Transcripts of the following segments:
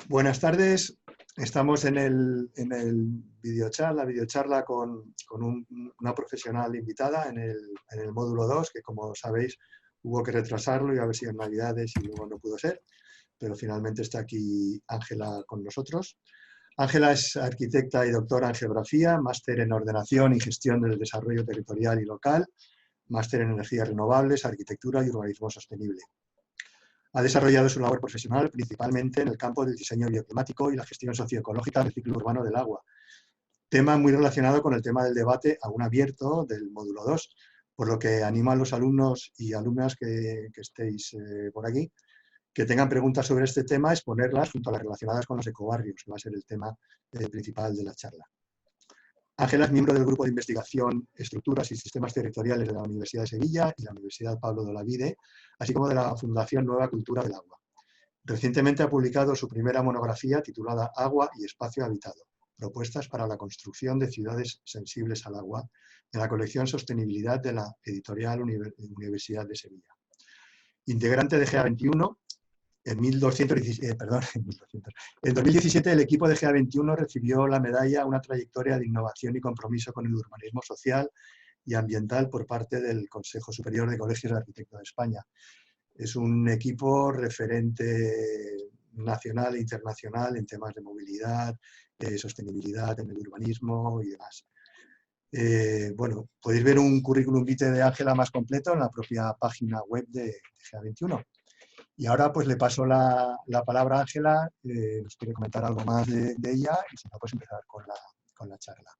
Buenas tardes. Estamos en el la videocharla con una profesional invitada en el módulo 2, que como sabéis hubo que retrasarlo y a ver si en Navidades y luego no pudo ser, pero finalmente está aquí Ángela con nosotros. Ángela es arquitecta y doctora en geografía, máster en ordenación y gestión del desarrollo territorial y local, máster en energías renovables, arquitectura y urbanismo sostenible. Ha desarrollado su labor profesional principalmente en el campo del diseño bioclimático y la gestión socioecológica del ciclo urbano del agua, tema muy relacionado con el tema del debate aún abierto del módulo 2, por lo que animo a los alumnos y alumnas que estéis por aquí, que tengan preguntas sobre este tema, exponerlas junto a las relacionadas con los ecobarrios, que va a ser el tema principal de la charla. Ángela es miembro del Grupo de Investigación Estructuras y Sistemas Territoriales de la Universidad de Sevilla y la Universidad Pablo de Olavide, así como de la Fundación Nueva Cultura del Agua. Recientemente ha publicado su primera monografía titulada Agua y Espacio Habitado, propuestas para la construcción de ciudades sensibles al agua, en la colección Sostenibilidad de la editorial Universidad de Sevilla. Integrante de GA21, en 2017 el equipo de GA21 recibió la medalla Una trayectoria de innovación y compromiso con el urbanismo social y ambiental por parte del Consejo Superior de Colegios de Arquitectos de España. Es un equipo referente nacional e internacional en temas de movilidad, sostenibilidad en el urbanismo y demás. Bueno, podéis ver un currículum vitae de Ángela más completo en la propia página web de GA21. Y ahora pues le paso la palabra a Ángela, nos quiere comentar algo más de ella y si no, pues empezar con la charla.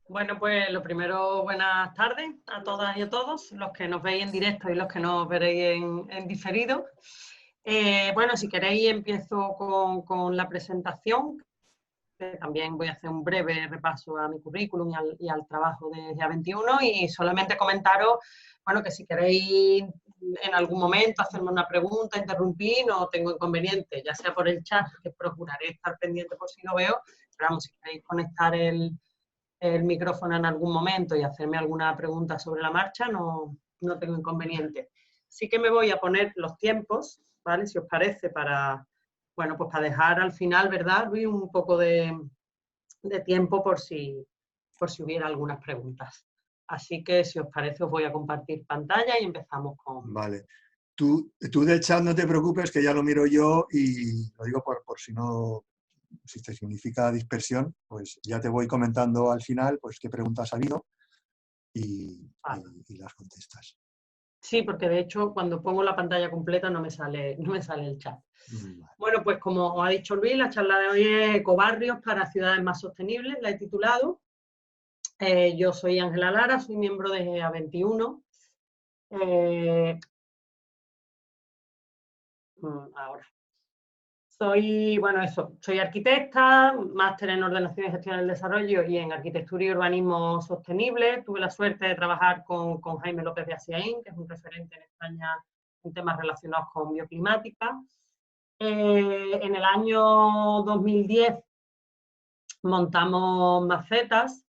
Bueno, pues lo primero, buenas tardes a todas y a todos, los que nos veis en directo y los que nos veréis en diferido. Bueno, si queréis empiezo con la presentación. También voy a hacer un breve repaso a mi currículum y al trabajo de GA21 y solamente comentaros, bueno, que si queréis en algún momento hacerme una pregunta, interrumpir, no tengo inconveniente, ya sea por el chat, que procuraré estar pendiente por si lo veo, pero vamos, si queréis conectar el micrófono en algún momento y hacerme alguna pregunta sobre la marcha, no tengo inconveniente. Sí que me voy a poner los tiempos, ¿vale? Si os parece, para, bueno, pues para dejar al final, ¿verdad, Luis? Un poco de tiempo por si hubiera algunas preguntas. Así que, si os parece, os voy a compartir pantalla y empezamos con... Vale. Tú del chat no te preocupes, que ya lo miro yo y lo digo por si no, si te significa dispersión, pues ya te voy comentando al final pues qué preguntas ha habido y las contestas. Sí, porque de hecho cuando pongo la pantalla completa no me sale el chat. Vale. Bueno, pues como os ha dicho Luis, la charla de hoy es Ecobarrios para ciudades más sostenibles, la he titulado. Yo soy Ángela Lara, soy miembro de GA21. Ahora. Soy arquitecta, máster en ordenación y gestión del desarrollo y en arquitectura y urbanismo sostenible. Tuve la suerte de trabajar con Jaime López de Asiaín, que es un referente en España en temas relacionados con bioclimática. En el año 2010 montamos Macetas.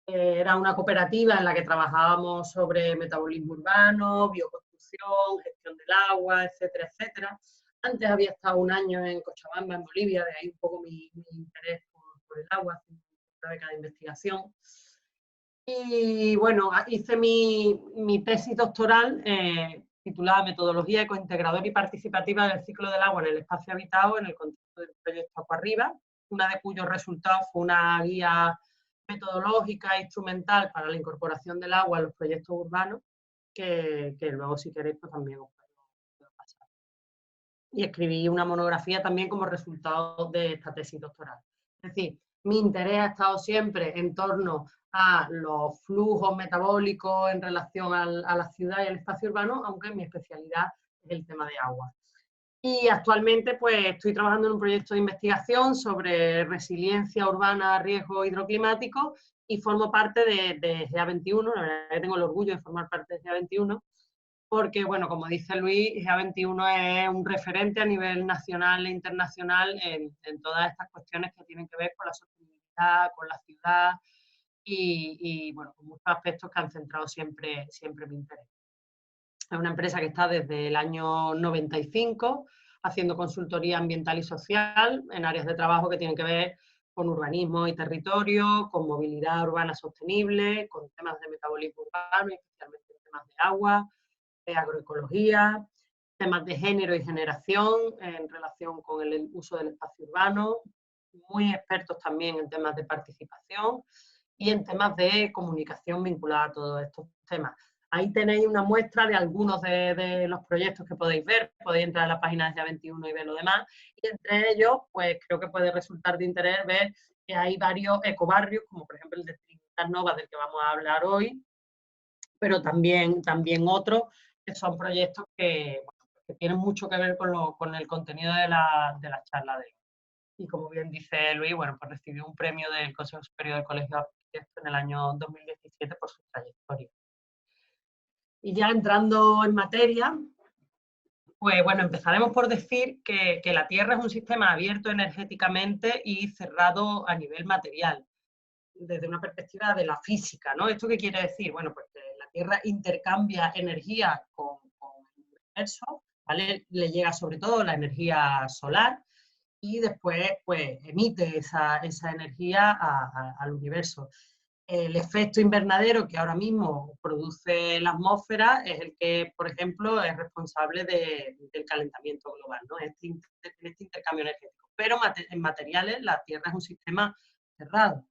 Era una cooperativa en la que trabajábamos sobre metabolismo urbano, bioconstrucción, gestión del agua, etcétera, etcétera. Antes había estado un año en Cochabamba, en Bolivia, de ahí un poco mi interés por el agua, una beca de investigación. Y bueno, hice mi tesis doctoral titulada Metodología ecointegradora y participativa del ciclo del agua en el espacio habitado en el contexto del proyecto Agua Arriba, una de cuyos resultados fue una guía metodológica e instrumental para la incorporación del agua en los proyectos urbanos, que luego, si queréis, pues también os puedo pasar. Y escribí una monografía también como resultado de esta tesis doctoral. Es decir, mi interés ha estado siempre en torno a los flujos metabólicos en relación a la ciudad y al espacio urbano, aunque mi especialidad es el tema de agua. Y actualmente pues estoy trabajando en un proyecto de investigación sobre resiliencia urbana a riesgo hidroclimático y formo parte de GA21, la verdad que tengo el orgullo de formar parte de GA21, porque, bueno, como dice Luis, GA21 es un referente a nivel nacional e internacional en todas estas cuestiones que tienen que ver con la sostenibilidad, con la ciudad y bueno, con muchos aspectos que han centrado siempre mi interés. Es una empresa que está desde el año 95, haciendo consultoría ambiental y social en áreas de trabajo que tienen que ver con urbanismo y territorio, con movilidad urbana sostenible, con temas de metabolismo urbano, especialmente temas de agua, de agroecología, temas de género y generación en relación con el uso del espacio urbano, muy expertos también en temas de participación y en temas de comunicación vinculada a todos estos temas. Ahí tenéis una muestra de algunos de los proyectos que podéis ver, podéis entrar a la página de SEA21 y ver lo demás, y entre ellos, pues creo que puede resultar de interés ver que hay varios ecobarrios, como por ejemplo el de Trinitas Novas, del que vamos a hablar hoy, pero también otros que son proyectos que, bueno, que tienen mucho que ver con el contenido de la charla de hoy. Y como bien dice Luis, bueno, pues recibió un premio del Consejo Superior del Colegio de Arquitectos en el año 2017 por su trayectoria. Y ya entrando en materia, pues bueno, empezaremos por decir que la Tierra es un sistema abierto energéticamente y cerrado a nivel material, desde una perspectiva de la física, ¿no? ¿Esto qué quiere decir? Bueno, pues que la Tierra intercambia energía con el universo, ¿vale? Le llega sobre todo la energía solar y después pues emite esa energía al universo. El efecto invernadero que ahora mismo produce la atmósfera es el que, por ejemplo, es responsable del calentamiento global, ¿no? Este intercambio energético. Pero en materiales la Tierra es un sistema cerrado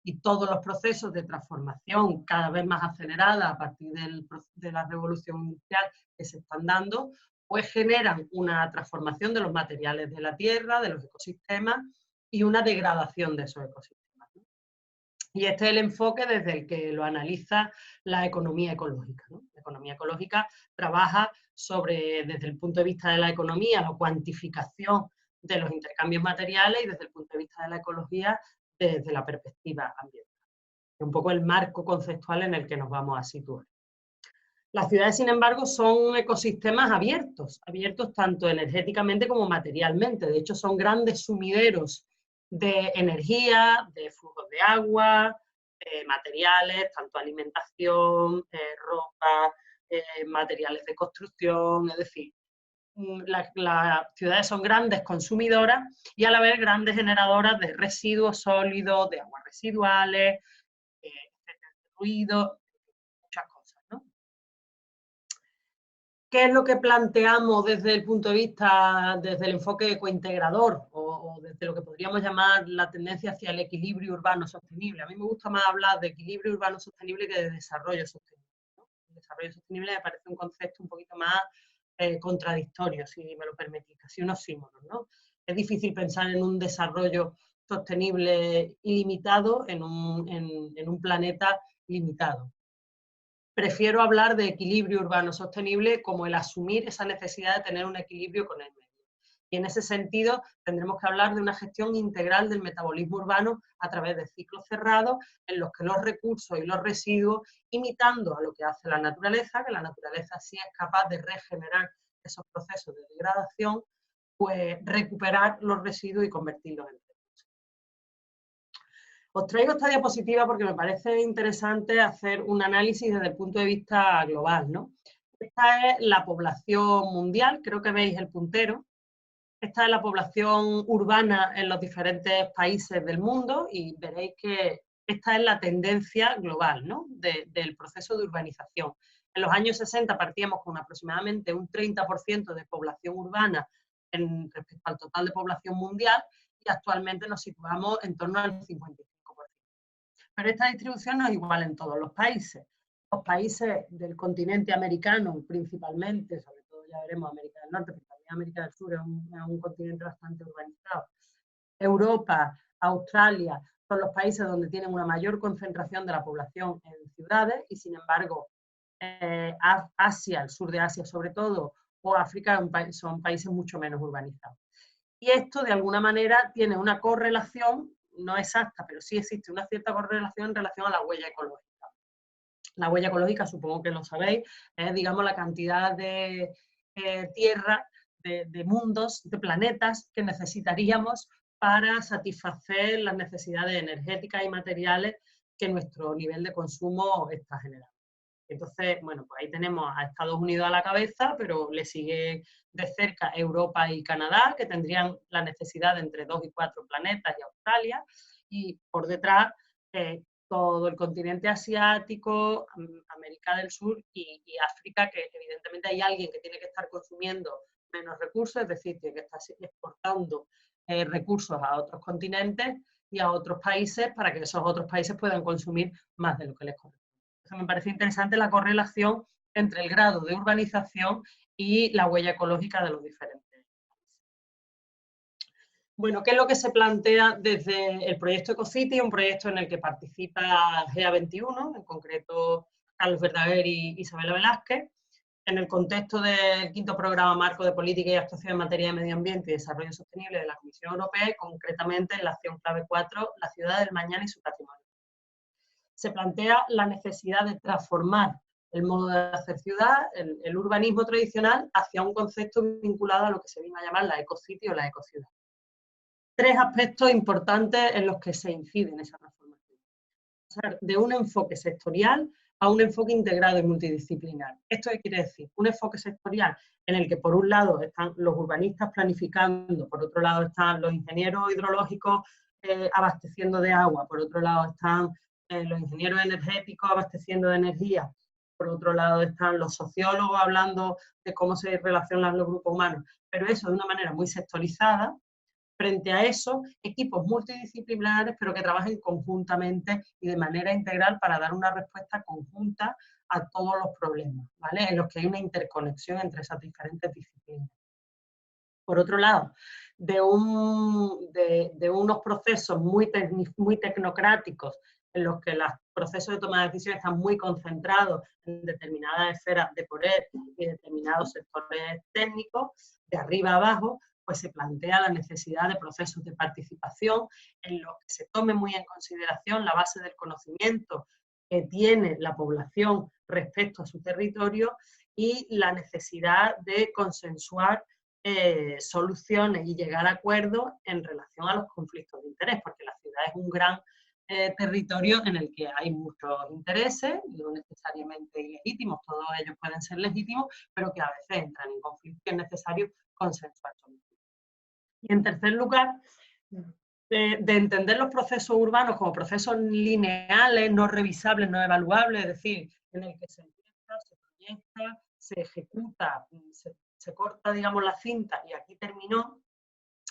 y todos los procesos de transformación cada vez más aceleradas a partir de la revolución industrial que se están dando, pues generan una transformación de los materiales de la Tierra, de los ecosistemas y una degradación de esos ecosistemas. Y este es el enfoque desde el que lo analiza la economía ecológica, ¿no? La economía ecológica trabaja desde el punto de vista de la economía, la cuantificación de los intercambios materiales y desde el punto de vista de la ecología, desde la perspectiva ambiental. Es un poco el marco conceptual en el que nos vamos a situar. Las ciudades, sin embargo, son ecosistemas abiertos tanto energéticamente como materialmente. De hecho, son grandes sumideros de energía, de flujos de agua, de materiales, tanto alimentación, ropa, materiales de construcción, es decir, las ciudades son grandes consumidoras y a la vez grandes generadoras de residuos sólidos, de aguas residuales, de ruido, muchas cosas, ¿no? ¿Qué es lo que planteamos desde el punto de vista, desde el enfoque ecointegrador o desde lo que podríamos llamar la tendencia hacia el equilibrio urbano sostenible? A mí me gusta más hablar de equilibrio urbano sostenible que de desarrollo sostenible, ¿no? El desarrollo sostenible me parece un concepto un poquito más contradictorio, si me lo permitís, casi un oxímoron, ¿no? Es difícil pensar en un desarrollo sostenible ilimitado en un planeta limitado. Prefiero hablar de equilibrio urbano sostenible como el asumir esa necesidad de tener un equilibrio con el medio. Y en ese sentido tendremos que hablar de una gestión integral del metabolismo urbano a través de ciclos cerrados en los que los recursos y los residuos, imitando a lo que hace la naturaleza, que la naturaleza sí es capaz de regenerar esos procesos de degradación, pues recuperar los residuos y convertirlos en recursos. Os traigo esta diapositiva porque me parece interesante hacer un análisis desde el punto de vista global, ¿no? Esta es la población mundial, creo que veis el puntero. Esta es la población urbana en los diferentes países del mundo y veréis que esta es la tendencia global, ¿no? del proceso de urbanización. En los años 60 partíamos con aproximadamente un 30% de población urbana respecto al total de población mundial y actualmente nos situamos en torno al 55%. Pero esta distribución no es igual en todos los países. Los países del continente americano, principalmente, sobre todo ya veremos América del Norte, pero también América del Sur es un continente bastante urbanizado. Europa, Australia, son los países donde tienen una mayor concentración de la población en ciudades y, sin embargo, Asia, el sur de Asia sobre todo, o África son países mucho menos urbanizados. Y esto, de alguna manera, tiene una correlación no exacta, pero sí existe una cierta correlación en relación a la huella ecológica. La huella ecológica, supongo que lo sabéis, es, digamos, la cantidad de tierra, de mundos, de planetas que necesitaríamos para satisfacer las necesidades energéticas y materiales que nuestro nivel de consumo está generando. Entonces, bueno, pues ahí tenemos a Estados Unidos a la cabeza, pero le sigue de cerca Europa y Canadá, que tendrían la necesidad de entre 2 y 4 planetas, y Australia, y por detrás todo el continente asiático, América del Sur y África, que evidentemente hay alguien que tiene que estar consumiendo menos recursos, es decir, tiene que estar exportando recursos a otros continentes y a otros países para que esos otros países puedan consumir más de lo que les corresponde. Entonces, me parece interesante la correlación entre el grado de urbanización y la huella ecológica de los diferentes países. Bueno, ¿qué es lo que se plantea desde el proyecto EcoCity? Un proyecto en el que participa GEA21, en concreto Carlos Verdaguer y Isabela Velázquez, en el contexto del 5º Programa Marco de Política y Actuación en materia de medio ambiente y desarrollo sostenible de la Comisión Europea, y concretamente en la acción clave 4, la ciudad del mañana y su patrimonio. Se plantea la necesidad de transformar el modo de hacer ciudad, el urbanismo tradicional, hacia un concepto vinculado a lo que se viene a llamar la ecocity o la ecociudad. 3 aspectos importantes en los que se incide en esa transformación. Pasar de un enfoque sectorial a un enfoque integrado y multidisciplinar. ¿Esto qué quiere decir? Un enfoque sectorial en el que por un lado están los urbanistas planificando, por otro lado están los ingenieros hidrológicos abasteciendo de agua, por otro lado están los ingenieros energéticos abasteciendo de energía, por otro lado están los sociólogos hablando de cómo se relacionan los grupos humanos, pero eso de una manera muy sectorizada. Frente a eso, equipos multidisciplinares, pero que trabajen conjuntamente y de manera integral para dar una respuesta conjunta a todos los problemas, ¿vale? En los que hay una interconexión entre esas diferentes disciplinas. Por otro lado, de unos procesos muy tecnocráticos, en los que los procesos de toma de decisiones están muy concentrados en determinadas esferas de poder y determinados sectores técnicos, de arriba a abajo, pues se plantea la necesidad de procesos de participación en los que se tome muy en consideración la base del conocimiento que tiene la población respecto a su territorio y la necesidad de consensuar soluciones y llegar a acuerdos en relación a los conflictos de interés, porque la ciudad es un gran territorio en el que hay muchos intereses, no necesariamente ilegítimos, todos ellos pueden ser legítimos, pero que a veces entran en conflicto y es necesario consensuar soluciones. Y en tercer lugar, de entender los procesos urbanos como procesos lineales, no revisables, no evaluables, es decir, en el que se empieza, se proyecta, se ejecuta, se corta, digamos, la cinta y aquí terminó,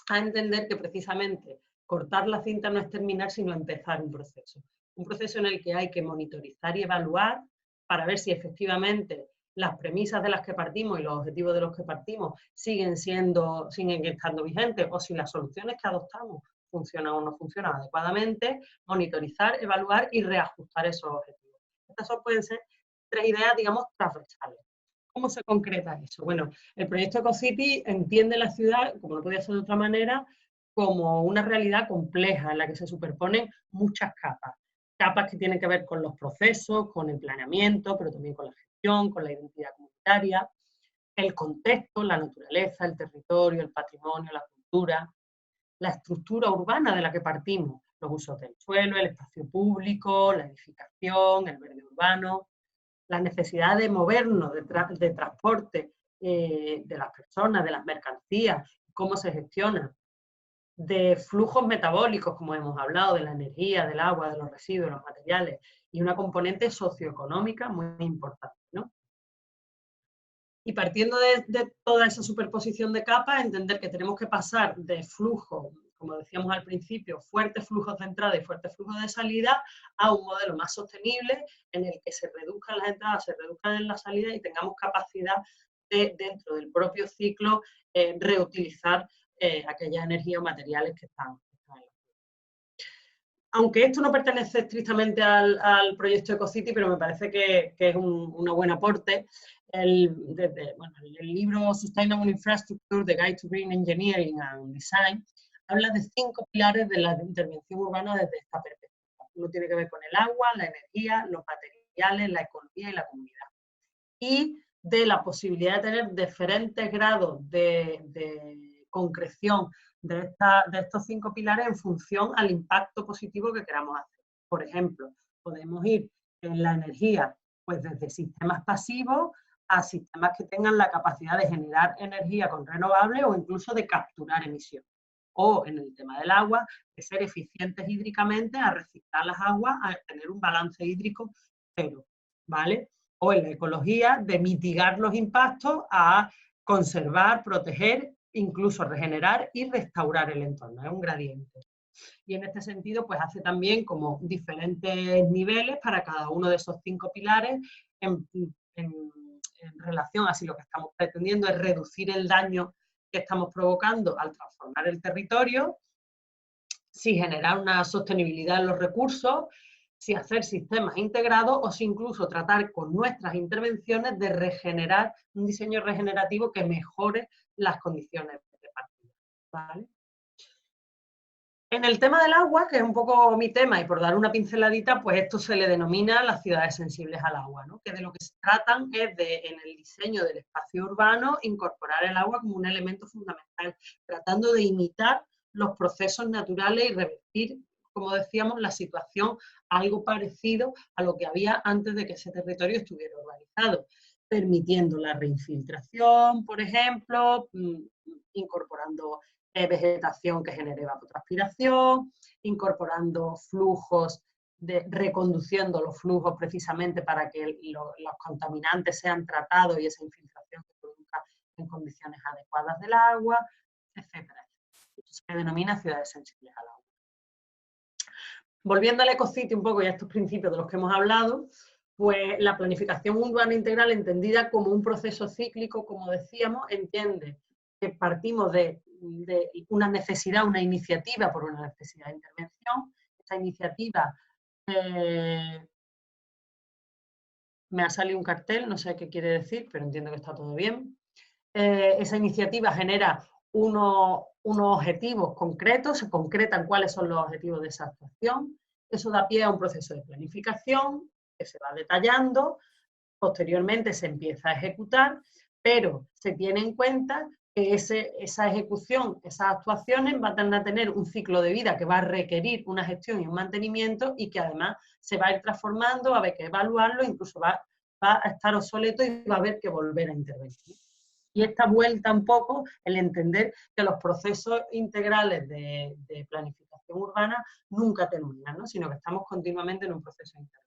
a entender que precisamente cortar la cinta no es terminar, sino empezar un proceso en el que hay que monitorizar y evaluar para ver si efectivamente las premisas de las que partimos y los objetivos de los que partimos siguen estando vigentes, o si las soluciones que adoptamos funcionan o no funcionan adecuadamente, monitorizar, evaluar y reajustar esos objetivos. Estas pueden ser 3 ideas, digamos, transversales. ¿Cómo se concreta eso? Bueno, el proyecto EcoCity entiende la ciudad, como no podía ser de otra manera, como una realidad compleja en la que se superponen muchas capas. Capas que tienen que ver con los procesos, con el planeamiento, pero también con la gestión, con la identidad comunitaria, el contexto, la naturaleza, el territorio, el patrimonio, la cultura, la estructura urbana de la que partimos, los usos del suelo, el espacio público, la edificación, el verde urbano, la necesidad de movernos, de transporte de las personas, de las mercancías, cómo se gestiona, de flujos metabólicos, como hemos hablado, de la energía, del agua, de los residuos, de los materiales, y una componente socioeconómica muy importante, ¿no? Y partiendo de toda esa superposición de capas, entender que tenemos que pasar de flujos, como decíamos al principio, fuertes flujos de entrada y fuertes flujos de salida, a un modelo más sostenible en el que se reduzcan las entradas, se reduzcan las salidas y tengamos capacidad de, dentro del propio ciclo, reutilizar aquellas energías o materiales que están en la ciudad. Aunque esto no pertenece estrictamente al proyecto EcoCity, pero me parece que es un buen aporte. El libro Sustainable Infrastructure, The Guide to Green Engineering and Design, habla de 5 pilares de la intervención urbana desde esta perspectiva. Uno tiene que ver con el agua, la energía, los materiales, la economía y la comunidad. Y de la posibilidad de tener diferentes grados de concreción de estos 5 pilares en función al impacto positivo que queramos hacer. Por ejemplo, podemos ir en la energía pues desde sistemas pasivos a sistemas que tengan la capacidad de generar energía con renovables o incluso de capturar emisiones. O en el tema del agua, de ser eficientes hídricamente, a reciclar las aguas, a tener un balance hídrico cero, ¿vale? O en la ecología, de mitigar los impactos a conservar, proteger, incluso regenerar y restaurar el entorno. Es un gradiente. Y en este sentido, pues hace también como diferentes niveles para cada uno de esos 5 pilares en relación a si lo que estamos pretendiendo es reducir el daño que estamos provocando al transformar el territorio, si generar una sostenibilidad en los recursos, si hacer sistemas integrados o si incluso tratar con nuestras intervenciones de regenerar un diseño regenerativo que mejore las condiciones de partida, ¿vale? En el tema del agua, que es un poco mi tema, y por dar una pinceladita, pues esto se le denomina las ciudades sensibles al agua, ¿no? Que de lo que se tratan es de, en el diseño del espacio urbano, incorporar el agua como un elemento fundamental, tratando de imitar los procesos naturales y revertir, como decíamos, la situación algo parecido a lo que había antes de que ese territorio estuviera urbanizado, permitiendo la reinfiltración, por ejemplo, incorporando vegetación que genere evapotranspiración, incorporando flujos, reconduciendo los flujos precisamente para que los contaminantes sean tratados y esa infiltración se produzca en condiciones adecuadas del agua, etcétera. Eso se denomina ciudades sensibles al agua. Volviendo al ecocitio un poco y a estos principios de los que hemos hablado, pues la planificación urbana integral, entendida como un proceso cíclico, como decíamos, entiende que partimos de una necesidad, una iniciativa por una necesidad de intervención. Esta iniciativa, me ha salido un cartel, no sé qué quiere decir, pero entiendo que está todo bien. Esa iniciativa genera unos objetivos concretos, se concretan cuáles son los objetivos de esa actuación. Eso da pie a un proceso de planificación que se va detallando, posteriormente se empieza a ejecutar, pero se tiene en cuenta que esa ejecución, esas actuaciones van a tener un ciclo de vida que va a requerir una gestión y un mantenimiento y que además se va a ir transformando, va a haber que evaluarlo, incluso va a estar obsoleto y va a haber que volver a intervenir. Y esta vuelta un poco, el entender que los procesos integrales de planificación urbana nunca terminan, ¿no? Sino que estamos continuamente en un proceso integral.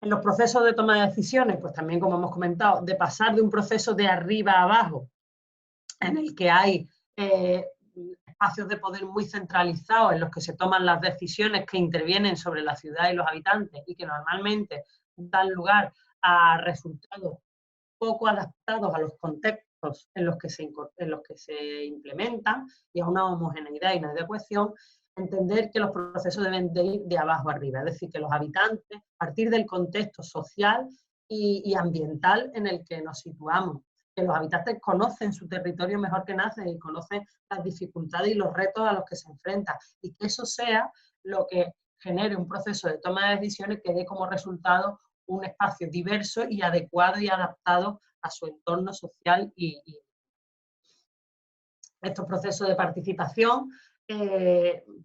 En los procesos de toma de decisiones, pues también, como hemos comentado, de pasar de un proceso de arriba a abajo, en el que hay espacios de poder muy centralizados en los que se toman las decisiones que intervienen sobre la ciudad y los habitantes y que normalmente dan lugar a resultados poco adaptados a los contextos en los que se implementan y a una homogeneidad y una adecuación, entender que los procesos deben de ir de abajo arriba, es decir, que los habitantes, a partir del contexto social y ambiental en el que nos situamos, que los habitantes conocen su territorio mejor que nadie y conocen las dificultades y los retos a los que se enfrentan, y que eso sea lo que genere un proceso de toma de decisiones que dé como resultado un espacio diverso y adecuado y adaptado a su entorno social y estos procesos de participación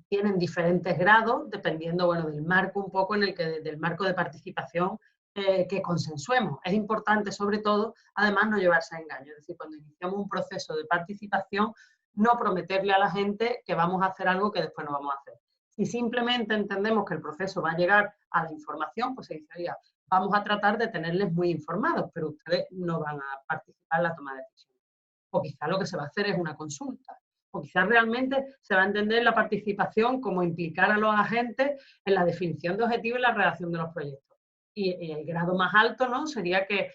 tienen diferentes grados dependiendo, bueno, del marco un poco en el que, del marco de participación que consensuemos. Es importante, sobre todo, además, no llevarse a engaño. Es decir, cuando iniciamos un proceso de participación, no prometerle a la gente que vamos a hacer algo que después no vamos a hacer. Si simplemente entendemos que el proceso va a llegar a la información, pues se dice, oiga, vamos a tratar de tenerles muy informados, pero ustedes no van a participar en la toma de decisiones. O quizá lo que se va a hacer es una consulta. O quizás realmente se va a entender la participación como implicar a los agentes en la definición de objetivos y la redacción de los proyectos. Y el grado más alto, ¿no?, sería que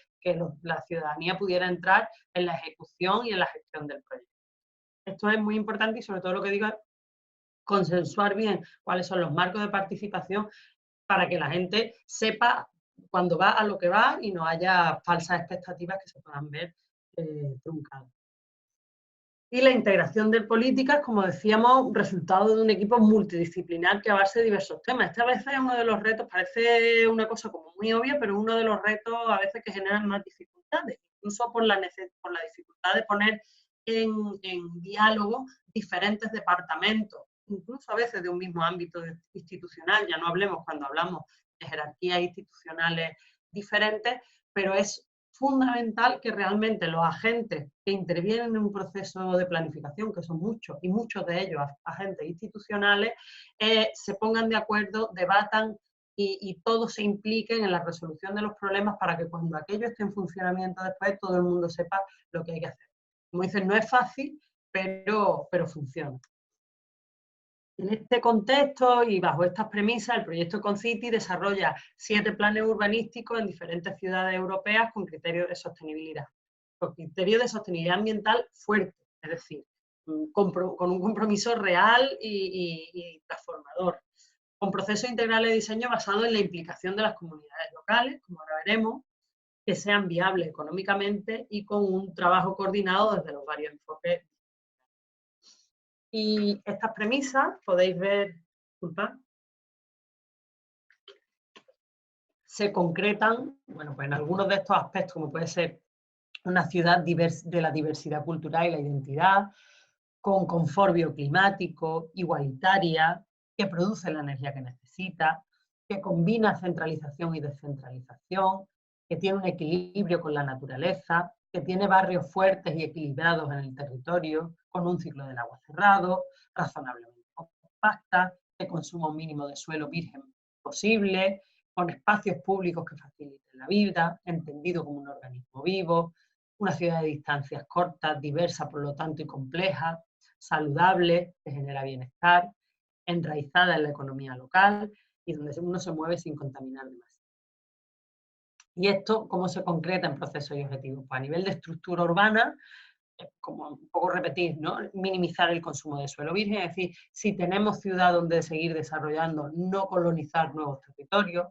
la ciudadanía pudiera entrar en la ejecución y en la gestión del proyecto. Esto es muy importante y sobre todo lo que digo es consensuar bien cuáles son los marcos de participación para que la gente sepa cuándo va a lo que va y no haya falsas expectativas que se puedan ver truncadas. Y la integración de políticas, como decíamos, resultado de un equipo multidisciplinar que abarque diversos temas. Este a veces es uno de los retos, parece una cosa como muy obvia, pero uno de los retos a veces que generan más dificultades, incluso por la dificultad de poner en diálogo diferentes departamentos, incluso a veces de un mismo ámbito institucional, ya no hablemos cuando hablamos jerarquías institucionales diferentes, pero es fundamental que realmente los agentes que intervienen en un proceso de planificación, que son muchos, y muchos de ellos agentes institucionales, se pongan de acuerdo, debatan y todos se impliquen en la resolución de los problemas para que cuando aquello esté en funcionamiento después todo el mundo sepa lo que hay que hacer. Como dicen, no es fácil, pero funciona. En este contexto y bajo estas premisas, el proyecto Ecocity desarrolla 7 planes urbanísticos en diferentes ciudades europeas con criterios de sostenibilidad. Con criterios de sostenibilidad ambiental fuertes, es decir, con un compromiso real y transformador. Con procesos integrales de diseño basados en la implicación de las comunidades locales, como ahora veremos, que sean viables económicamente y con un trabajo coordinado desde los varios enfoques. Y estas premisas, podéis ver, disculpad, se concretan, bueno, pues en algunos de estos aspectos, como puede ser una ciudad de la diversidad cultural y la identidad, con confort bioclimático, igualitaria, que produce la energía que necesita, que combina centralización y descentralización, que tiene un equilibrio con la naturaleza, que tiene barrios fuertes y equilibrados en el territorio, con un ciclo del agua cerrado, razonablemente compacta, de consumo mínimo de suelo virgen posible, con espacios públicos que faciliten la vida, entendido como un organismo vivo, una ciudad de distancias cortas, diversa por lo tanto y compleja, saludable, que genera bienestar, enraizada en la economía local y donde uno se mueve sin contaminar demasiado. ¿Y esto cómo se concreta en procesos y objetivos? Pues a nivel de estructura urbana, como un poco repetir, ¿no? Minimizar el consumo de suelo virgen, es decir, si tenemos ciudad donde seguir desarrollando, no colonizar nuevos territorios,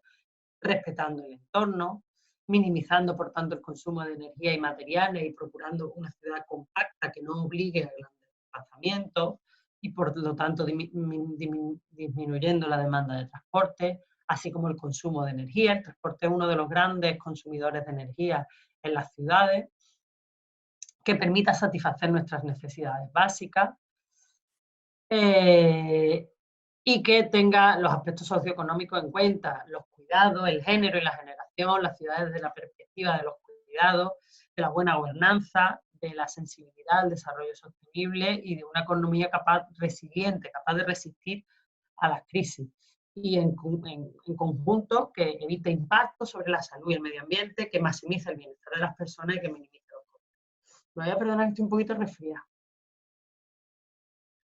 respetando el entorno, minimizando por tanto el consumo de energía y materiales y procurando una ciudad compacta que no obligue a grandes desplazamientos y por lo tanto disminuyendo la demanda de transporte, así como el consumo de energía. El transporte es uno de los grandes consumidores de energía en las ciudades, que permita satisfacer nuestras necesidades básicas y que tenga los aspectos socioeconómicos en cuenta, los cuidados, el género y la generación, las ciudades desde la perspectiva de los cuidados, de la buena gobernanza, de la sensibilidad al desarrollo sostenible y de una economía resiliente, capaz de resistir a las crisis. Y en conjunto que evite impactos sobre la salud y el medio ambiente, que maximice el bienestar de las personas y que minimice los costes. Me voy a perdonar que estoy un poquito resfriada.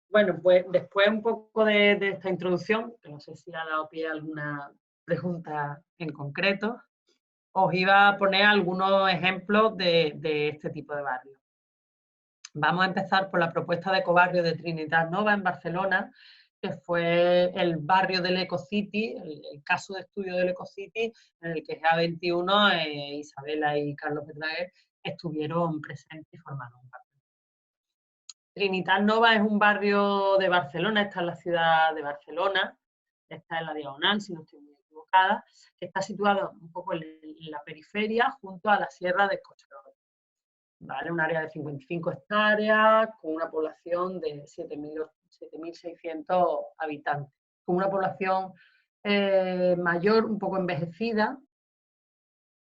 Bueno, pues después un poco de esta introducción, que no sé si ha dado pie a alguna pregunta en concreto, os iba a poner algunos ejemplos de este tipo de barrios. Vamos a empezar por la propuesta de ecobarrio de Trinitat Nova en Barcelona, que fue el barrio del Ecocity, el caso de estudio del Ecocity, en el que GA21, Isabela y Carlos Petraguer estuvieron presentes y formaron un barrio. Trinitat Nova es un barrio de Barcelona, está en la ciudad de Barcelona, está en la Diagonal, si no estoy muy equivocada, que está situado un poco en la periferia, junto a la Sierra de Collserola. ¿Vale? Un área de 55 hectáreas, con una población de 7.600 habitantes, con una población mayor, un poco envejecida,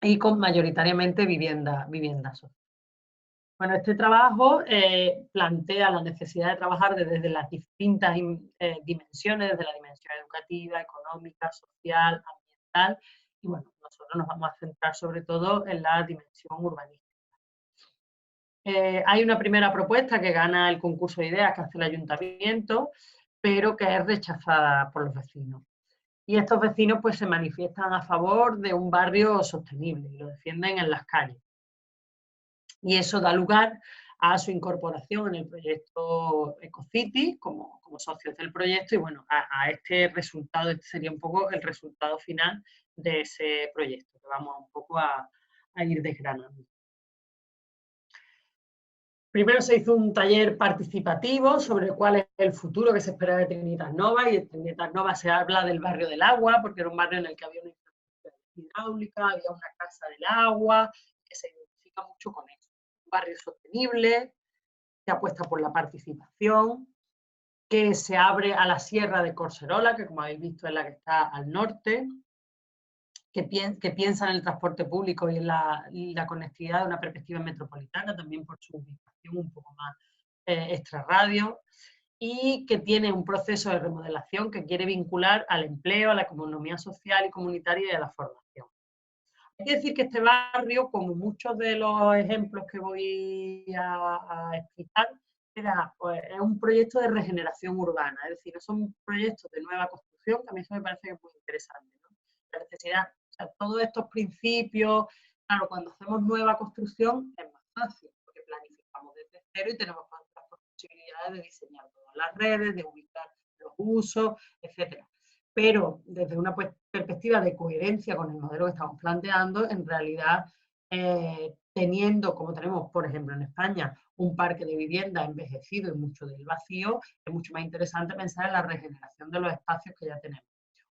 y con mayoritariamente vivienda social. Bueno, este trabajo plantea la necesidad de trabajar desde las distintas dimensiones, desde la dimensión educativa, económica, social, ambiental, y bueno, nosotros nos vamos a centrar sobre todo en la dimensión urbanística. Hay una primera propuesta que gana el concurso de ideas que hace el ayuntamiento, pero que es rechazada por los vecinos. Y estos vecinos pues se manifiestan a favor de un barrio sostenible y lo defienden en las calles. Y eso da lugar a su incorporación en el proyecto Ecocity como socios del proyecto y bueno, a este resultado, este sería un poco el resultado final de ese proyecto, que vamos un poco a ir desgranando. Primero se hizo un taller participativo sobre cuál es el futuro que se espera de Trinitat Nova, y en Trinitat Nova se habla del barrio del agua, porque era un barrio en el que había una infraestructura hidráulica, había una casa del agua, que se identifica mucho con eso. Un barrio sostenible, que apuesta por la participación, que se abre a la Sierra de Collserola, que como habéis visto es la que está al norte, que piensa en el transporte público y en la conectividad de una perspectiva metropolitana, también por su ubicación un poco más extrarradio, y que tiene un proceso de remodelación que quiere vincular al empleo, a la economía social y comunitaria y a la formación. Hay que decir que este barrio, como muchos de los ejemplos que voy a explicar, pues, es un proyecto de regeneración urbana, es decir, no son proyectos de nueva construcción, que a mí eso me parece que es muy interesante, ¿no? La necesidad, o sea, todos estos principios, claro, cuando hacemos nueva construcción es más fácil, porque planificamos desde cero y tenemos las posibilidades de diseñar todas las redes, de ubicar los usos, etcétera. Pero desde una perspectiva de coherencia con el modelo que estamos planteando, en realidad teniendo, como tenemos, por ejemplo, en España, un parque de vivienda envejecido y mucho del vacío, es mucho más interesante pensar en la regeneración de los espacios que ya tenemos.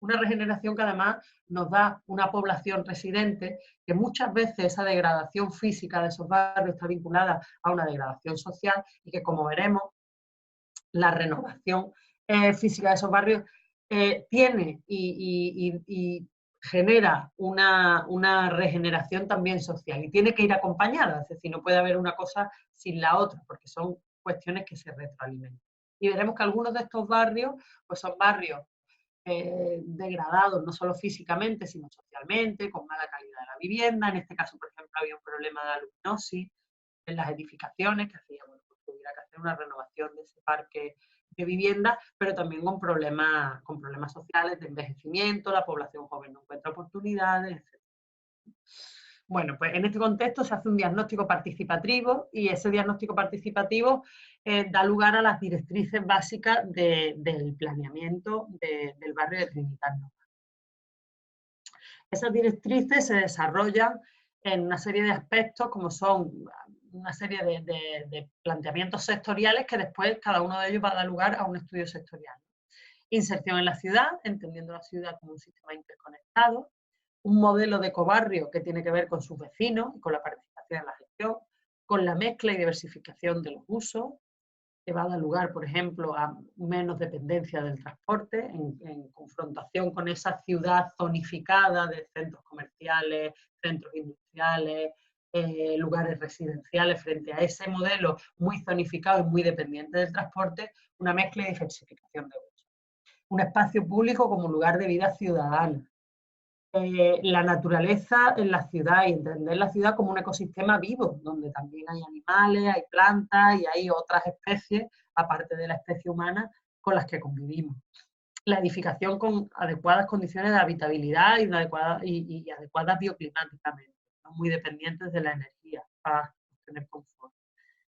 Una regeneración que además nos da una población residente, que muchas veces esa degradación física de esos barrios está vinculada a una degradación social y que, como veremos, la renovación física de esos barrios tiene y genera una regeneración también social y tiene que ir acompañada, es decir, no puede haber una cosa sin la otra, porque son cuestiones que se retroalimentan. Y veremos que algunos de estos barrios pues son barrios degradados, no solo físicamente, sino socialmente, con mala calidad de la vivienda. En este caso, por ejemplo, había un problema de aluminosis en las edificaciones, que hacía bueno, pues, que hubiera que hacer una renovación de ese parque de vivienda, pero también con problemas sociales de envejecimiento, la población joven no encuentra oportunidades, etc. Bueno, pues en este contexto se hace un diagnóstico participativo y ese diagnóstico participativo da lugar a las directrices básicas del planeamiento del barrio de Trinitat Nova. Esas directrices se desarrollan en una serie de aspectos como son una serie de planteamientos sectoriales que después cada uno de ellos va a dar lugar a un estudio sectorial. Inserción en la ciudad, entendiendo la ciudad como un sistema interconectado, un modelo de ecobarrio que tiene que ver con sus vecinos y con la participación en la gestión, con la mezcla y diversificación de los usos, que va a dar lugar, por ejemplo, a menos dependencia del transporte, en confrontación con esa ciudad zonificada de centros comerciales, centros industriales, lugares residenciales, frente a ese modelo muy zonificado y muy dependiente del transporte, una mezcla y diversificación de usos. Un espacio público como lugar de vida ciudadana. La naturaleza en la ciudad y entender la ciudad como un ecosistema vivo, donde también hay animales, hay plantas y hay otras especies, aparte de la especie humana, con las que convivimos. La edificación con adecuadas condiciones de habitabilidad y adecuadas bioclimáticamente, ¿no? Muy dependientes de la energía para obtener confort.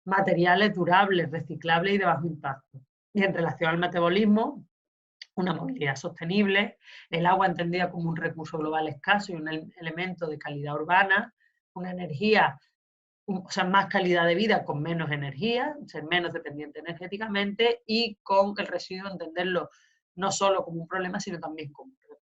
Materiales durables, reciclables y de bajo impacto. Y en relación al metabolismo, una movilidad sostenible, el agua entendida como un recurso global escaso y un elemento de calidad urbana, una energía, o sea, más calidad de vida con menos energía, ser menos dependiente energéticamente y con el residuo entenderlo no solo como un problema, sino también como un recurso.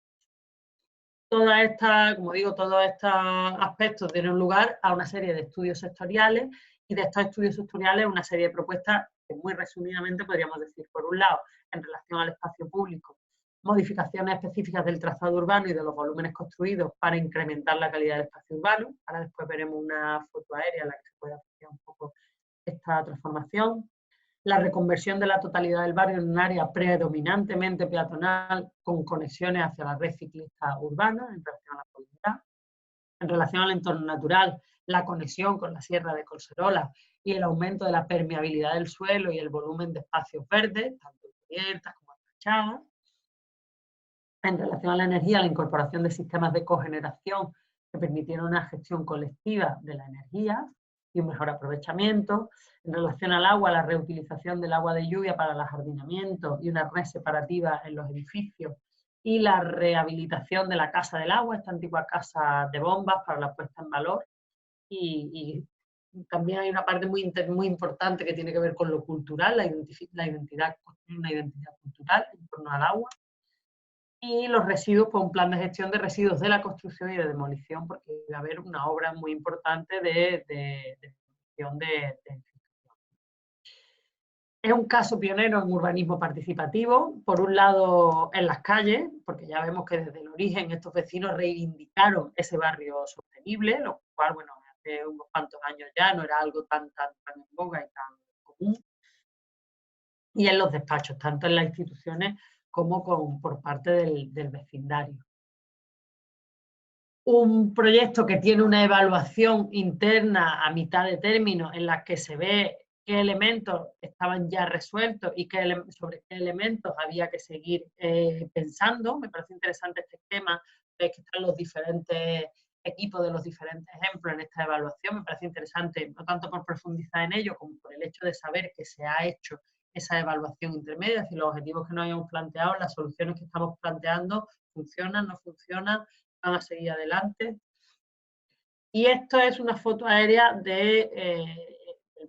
Como digo, todos estos aspectos dieron lugar a una serie de estudios sectoriales y de estos estudios sectoriales una serie de propuestas que muy resumidamente podríamos decir, por un lado, en relación al espacio público, modificaciones específicas del trazado urbano y de los volúmenes construidos para incrementar la calidad del espacio urbano. Ahora después veremos una foto aérea en la que se puede apreciar un poco esta transformación. La reconversión de la totalidad del barrio en un área predominantemente peatonal con conexiones hacia la red ciclista urbana en relación a la comunidad. En relación al entorno natural, la conexión con la Sierra de Collserola y el aumento de la permeabilidad del suelo y el volumen de espacios verdes, tanto cubiertas como fachadas. En relación a la energía, la incorporación de sistemas de cogeneración que permitieron una gestión colectiva de la energía y un mejor aprovechamiento. En relación al agua, la reutilización del agua de lluvia para el ajardinamiento y una red separativa en los edificios y la rehabilitación de la Casa del Agua, esta antigua casa de bombas para la puesta en valor. Y también hay una parte muy importante que tiene que ver con lo cultural, una identidad cultural en torno al agua. Y los residuos, pues un plan de gestión de residuos de la construcción y de demolición, porque va a haber una obra muy importante de demolición de Es un caso pionero en urbanismo participativo, por un lado en las calles, porque ya vemos que desde el origen estos vecinos reivindicaron ese barrio sostenible, lo cual, bueno, hace unos cuantos años ya no era algo tan en boga y tan común. Y en los despachos, tanto en las instituciones como por parte del vecindario. Un proyecto que tiene una evaluación interna a mitad de término en la que se ve qué elementos estaban ya resueltos y sobre qué elementos había que seguir pensando. Me parece interesante este esquema, ves que están los diferentes equipos de los diferentes ejemplos en esta evaluación. Me parece interesante, no tanto por profundizar en ello, como por el hecho de saber que se ha hecho esa evaluación intermedia, es decir, los objetivos que nos habíamos planteado, las soluciones que estamos planteando, funcionan, no funcionan, van a seguir adelante. Y esto es una foto aérea del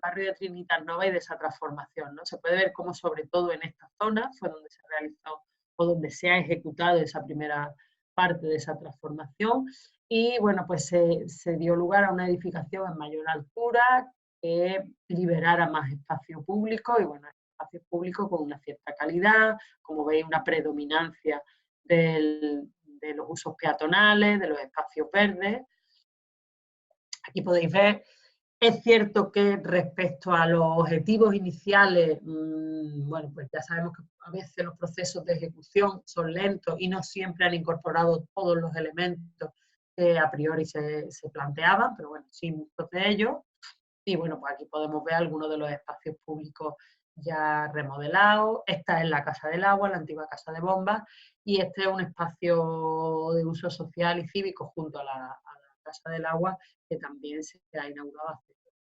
barrio de Trinitas Nova y de esa transformación, ¿no? Se puede ver cómo sobre todo en esta zona fue donde se realizó o donde se ha ejecutado esa primera parte de esa transformación y bueno, pues se dio lugar a una edificación en mayor altura que liberara más espacio público y bueno, espacio público con una cierta calidad, como veis una predominancia de los usos peatonales, de los espacios verdes. Aquí podéis ver, es cierto que respecto a los objetivos iniciales, bueno, pues ya sabemos que a veces los procesos de ejecución son lentos y no siempre han incorporado todos los elementos que a priori se planteaban, pero bueno, sí muchos de ellos. Y bueno, pues aquí podemos ver algunos de los espacios públicos ya remodelados. Esta es la Casa del Agua, la antigua Casa de Bombas, y este es un espacio de uso social y cívico junto a la Casa del Agua, que también se ha inaugurado hace poco.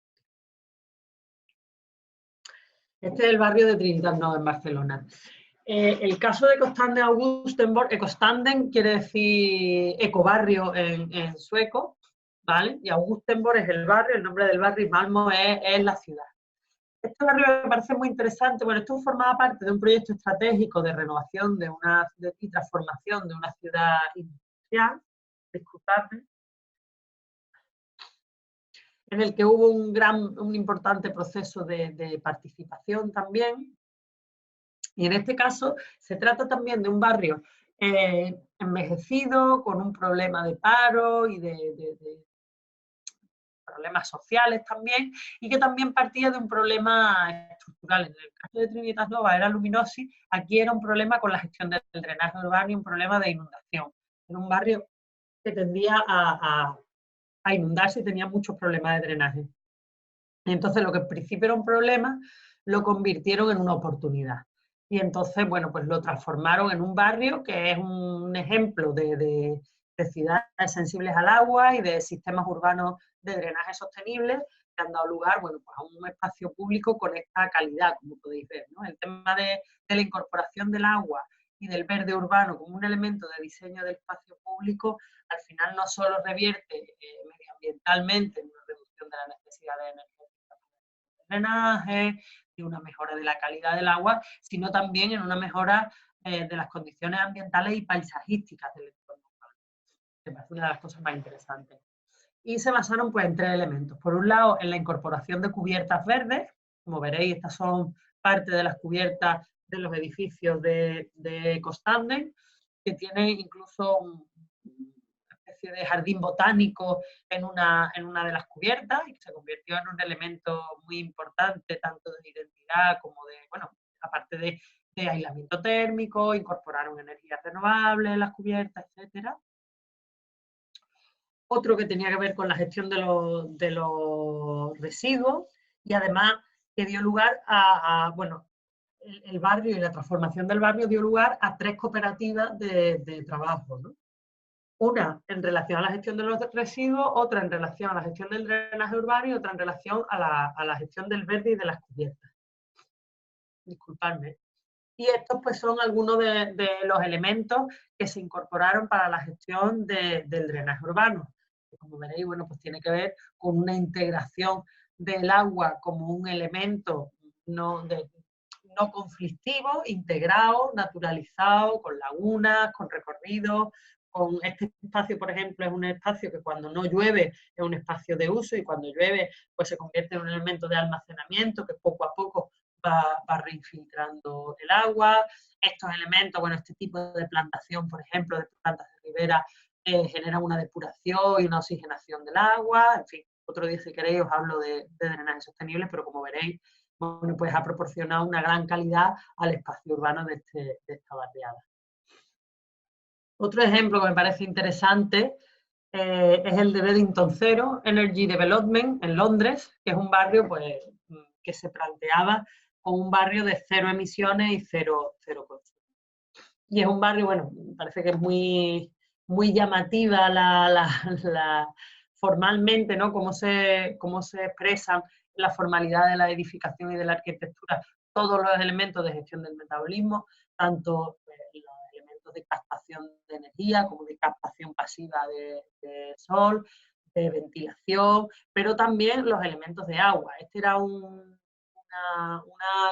Este es el barrio de Trinitat Nova en Barcelona. El caso de Kostanden-Augustenborg, Ekostanden quiere decir ecobarrio en sueco, ¿vale? Y Augustenborg es el barrio, el nombre del barrio, y Malmö es la ciudad. Este barrio me parece muy interesante. Bueno, esto formaba parte de un proyecto estratégico de renovación y transformación de una ciudad industrial, disculpadme, en el que hubo un importante proceso de participación también. Y en este caso se trata también de un barrio envejecido, con un problema de paro y de problemas sociales también, y que también partía de un problema estructural. En el caso de Trinitas Nova era luminosis, aquí era un problema con la gestión del drenaje urbano y un problema de inundación. Era un barrio que tendía a inundarse y tenía muchos problemas de drenaje. Y entonces lo que en principio era un problema, lo convirtieron en una oportunidad. Y entonces, bueno, pues lo transformaron en un barrio que es un ejemplo de ciudades sensibles al agua y de sistemas urbanos de drenaje sostenibles que han dado lugar, bueno, pues a un espacio público con esta calidad, como podéis ver, ¿no? El tema de la incorporación del agua y del verde urbano como un elemento de diseño del espacio público, al final no solo revierte medioambientalmente en una reducción de la necesidad de energía drenaje, y una mejora de la calidad del agua, sino también en una mejora de las condiciones ambientales y paisajísticas del entorno urbano, que me parece una de las cosas más interesantes. Y se basaron pues, en tres elementos. Por un lado, en la incorporación de cubiertas verdes, como veréis, estas son parte de las cubiertas de los edificios de Kostanden, que tienen incluso una especie de jardín botánico en una de las cubiertas y que se convirtió en un elemento muy importante tanto de identidad como de, bueno, aparte de aislamiento térmico, incorporaron energías renovables en las cubiertas, etcétera. Otro que tenía que ver con la gestión de los residuos y además que dio lugar bueno, el barrio y la transformación del barrio dio lugar a tres cooperativas de trabajo, ¿no? Una en relación a la gestión de los residuos, otra en relación a la gestión del drenaje urbano y otra en relación a la gestión del verde y de las cubiertas. Disculpadme. Y estos pues son algunos de los elementos que se incorporaron para la gestión del drenaje urbano. Que como veréis, bueno, pues tiene que ver con una integración del agua como un elemento no conflictivo, integrado, naturalizado, con lagunas, con recorridos, con este espacio, por ejemplo, es un espacio que cuando no llueve es un espacio de uso y cuando llueve pues se convierte en un elemento de almacenamiento que poco a poco va reinfiltrando el agua. Estos elementos, bueno, este tipo de plantación, por ejemplo, de plantas de ribera, genera una depuración y una oxigenación del agua. En fin, otro día si queréis os hablo de drenaje sostenible, pero como veréis, bueno, pues ha proporcionado una gran calidad al espacio urbano de esta barriada. Otro ejemplo que me parece interesante es el de Beddington Zero Energy Development en Londres, que es un barrio pues, que se planteaba como un barrio de cero emisiones y cero consumo. Y es un barrio, bueno, parece que es muy llamativa formalmente, ¿no? Cómo se expresan la formalidad de la edificación y de la arquitectura todos los elementos de gestión del metabolismo, tanto los elementos de captación de energía como de captación pasiva de sol, de ventilación, pero también los elementos de agua. Este era una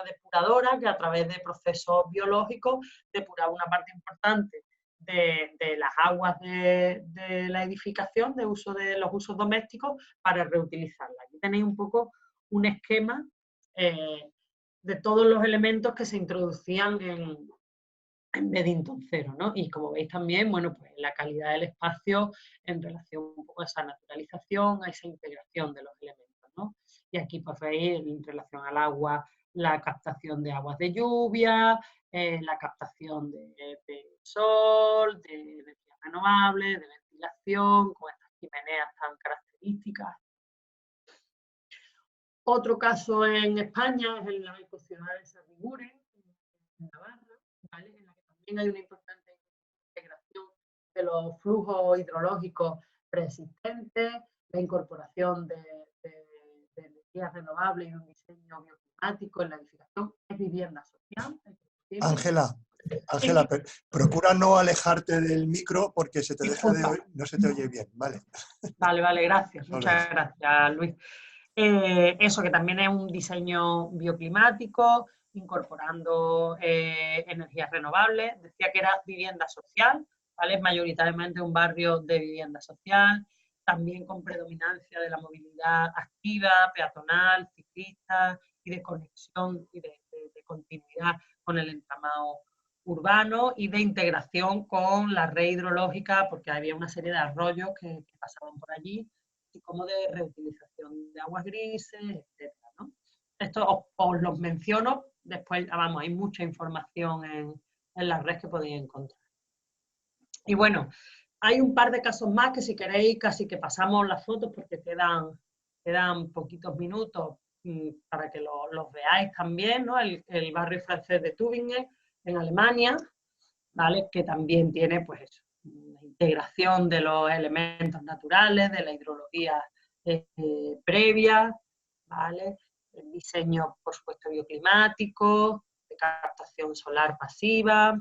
depuradora que a través de procesos biológicos depuraba una parte importante de las aguas de la edificación, de uso de los usos domésticos, para reutilizarla. Aquí tenéis un poco un esquema de todos los elementos que se introducían en Beddington Zero, ¿no? Y como veis también, bueno, pues la calidad del espacio en relación un poco a esa naturalización, a esa integración de los elementos, ¿no? Y aquí pues veis en relación al agua, la captación de aguas de lluvia, la captación de sol, de energías renovables, de ventilación, con estas chimeneas tan características. Otro caso en España es en la ecociudad de Sarriguren, en Navarra, ¿vale? En la que también hay una importante integración de los flujos hidrológicos preexistentes, la incorporación de energías renovables y un diseño bioclimático en la edificación. Es vivienda social. Ángela, procura no alejarte del micro porque se te deja de oír, no se te oye bien, ¿vale? Vale, gracias. Muchas gracias, Luis. Eso, que también es un diseño bioclimático, incorporando energías renovables. Decía que era vivienda social, ¿vale? Es mayoritariamente un barrio de vivienda social, también con predominancia de la movilidad activa, peatonal, ciclista y de conexión y de continuidad con el entramado urbano y de integración con la red hidrológica, porque había una serie de arroyos que pasaban por allí, y como de reutilización de aguas grises, etc., ¿no? Esto os los menciono, después, vamos, hay mucha información en la red que podéis encontrar. Y bueno, hay un par de casos más que si queréis casi que pasamos las fotos porque quedan poquitos minutos para que los veáis también, ¿no? El barrio francés de Tübingen, en Alemania, ¿vale? Que también tiene, pues eso, una integración de los elementos naturales, de la hidrología previa, ¿vale? El diseño, por supuesto, bioclimático, de captación solar pasiva,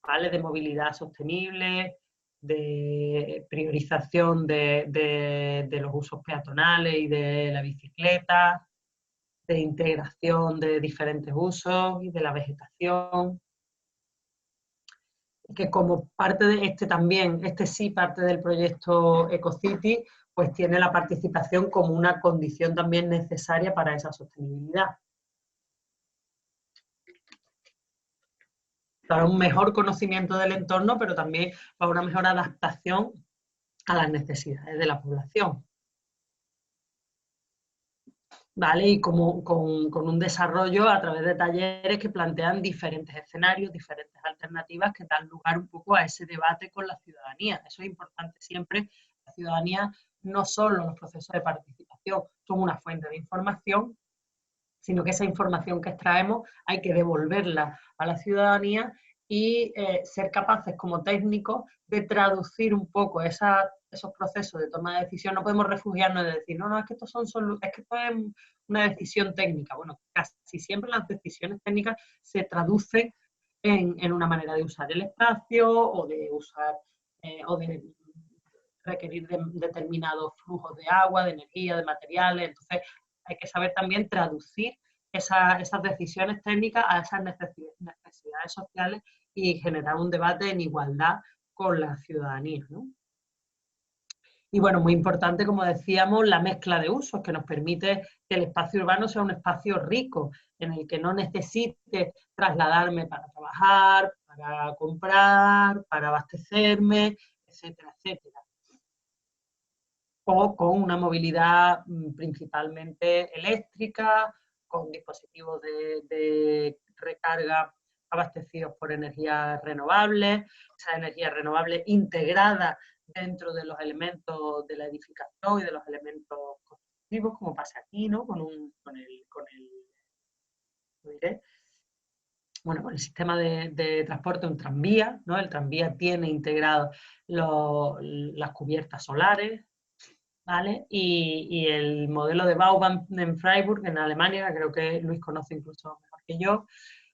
¿vale? De movilidad sostenible, de priorización de los usos peatonales y de la bicicleta, de integración de diferentes usos y de la vegetación, que como parte de este sí parte del proyecto EcoCity, pues tiene la participación como una condición también necesaria para esa sostenibilidad. Para un mejor conocimiento del entorno, pero también para una mejor adaptación a las necesidades de la población. ¿Vale? Y con un desarrollo a través de talleres que plantean diferentes escenarios, diferentes alternativas que dan lugar un poco a ese debate con la ciudadanía. Eso es importante siempre. La ciudadanía, no solo los procesos de participación son una fuente de información, sino que esa información que extraemos hay que devolverla a la ciudadanía y ser capaces como técnicos de traducir un poco esos procesos de toma de decisión. No podemos refugiarnos de decir, no, es que esto es una decisión técnica. Bueno, casi siempre las decisiones técnicas se traducen en una manera de usar el espacio o de usar o de requerir determinados flujos de agua, de energía, de materiales. Entonces, hay que saber también traducir esas decisiones técnicas a esas necesidades sociales y generar un debate en igualdad con la ciudadanía, ¿no? Y bueno, muy importante, como decíamos, la mezcla de usos que nos permite que el espacio urbano sea un espacio rico, en el que no necesite trasladarme para trabajar, para comprar, para abastecerme, etcétera, etcétera. O con una movilidad principalmente eléctrica, con dispositivos de recarga abastecidos por energías renovables, esa energía renovable integrada dentro de los elementos de la edificación y de los elementos constructivos, como pasa aquí, ¿no? Con el sistema de transporte, un tranvía, ¿no? El tranvía tiene integrado las cubiertas solares, ¿vale? Y el modelo de Vauban en Freiburg, en Alemania, que creo que Luis conoce incluso mejor que yo,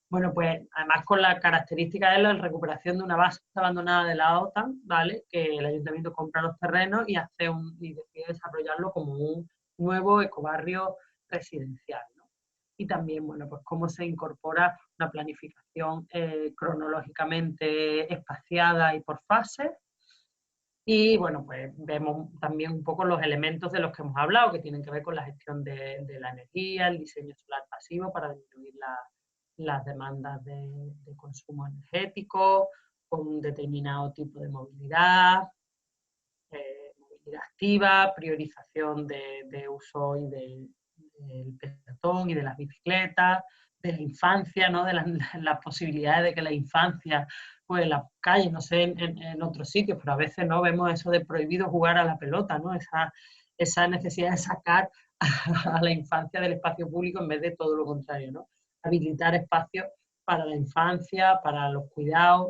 bueno, pues además con la característica de la recuperación de una base abandonada de la OTAN, ¿vale? Que el ayuntamiento compra los terrenos y decide desarrollarlo como un nuevo ecobarrio residencial, ¿no? Y también, bueno, pues cómo se incorpora una planificación cronológicamente espaciada y por fases. Y bueno, pues vemos también un poco los elementos de los que hemos hablado, que tienen que ver con la gestión de la energía, el diseño solar pasivo para disminuir las demandas de consumo energético, con un determinado tipo de movilidad, movilidad activa, priorización de uso y del peatón y de las bicicletas, de la infancia, ¿no? De las posibilidades de que la infancia, pues en las calles, no sé, en otros sitios, pero a veces no vemos eso de prohibido jugar a la pelota, ¿no? Esa necesidad de sacar a la infancia del espacio público en vez de todo lo contrario, ¿no? Habilitar espacios para la infancia, para los cuidados,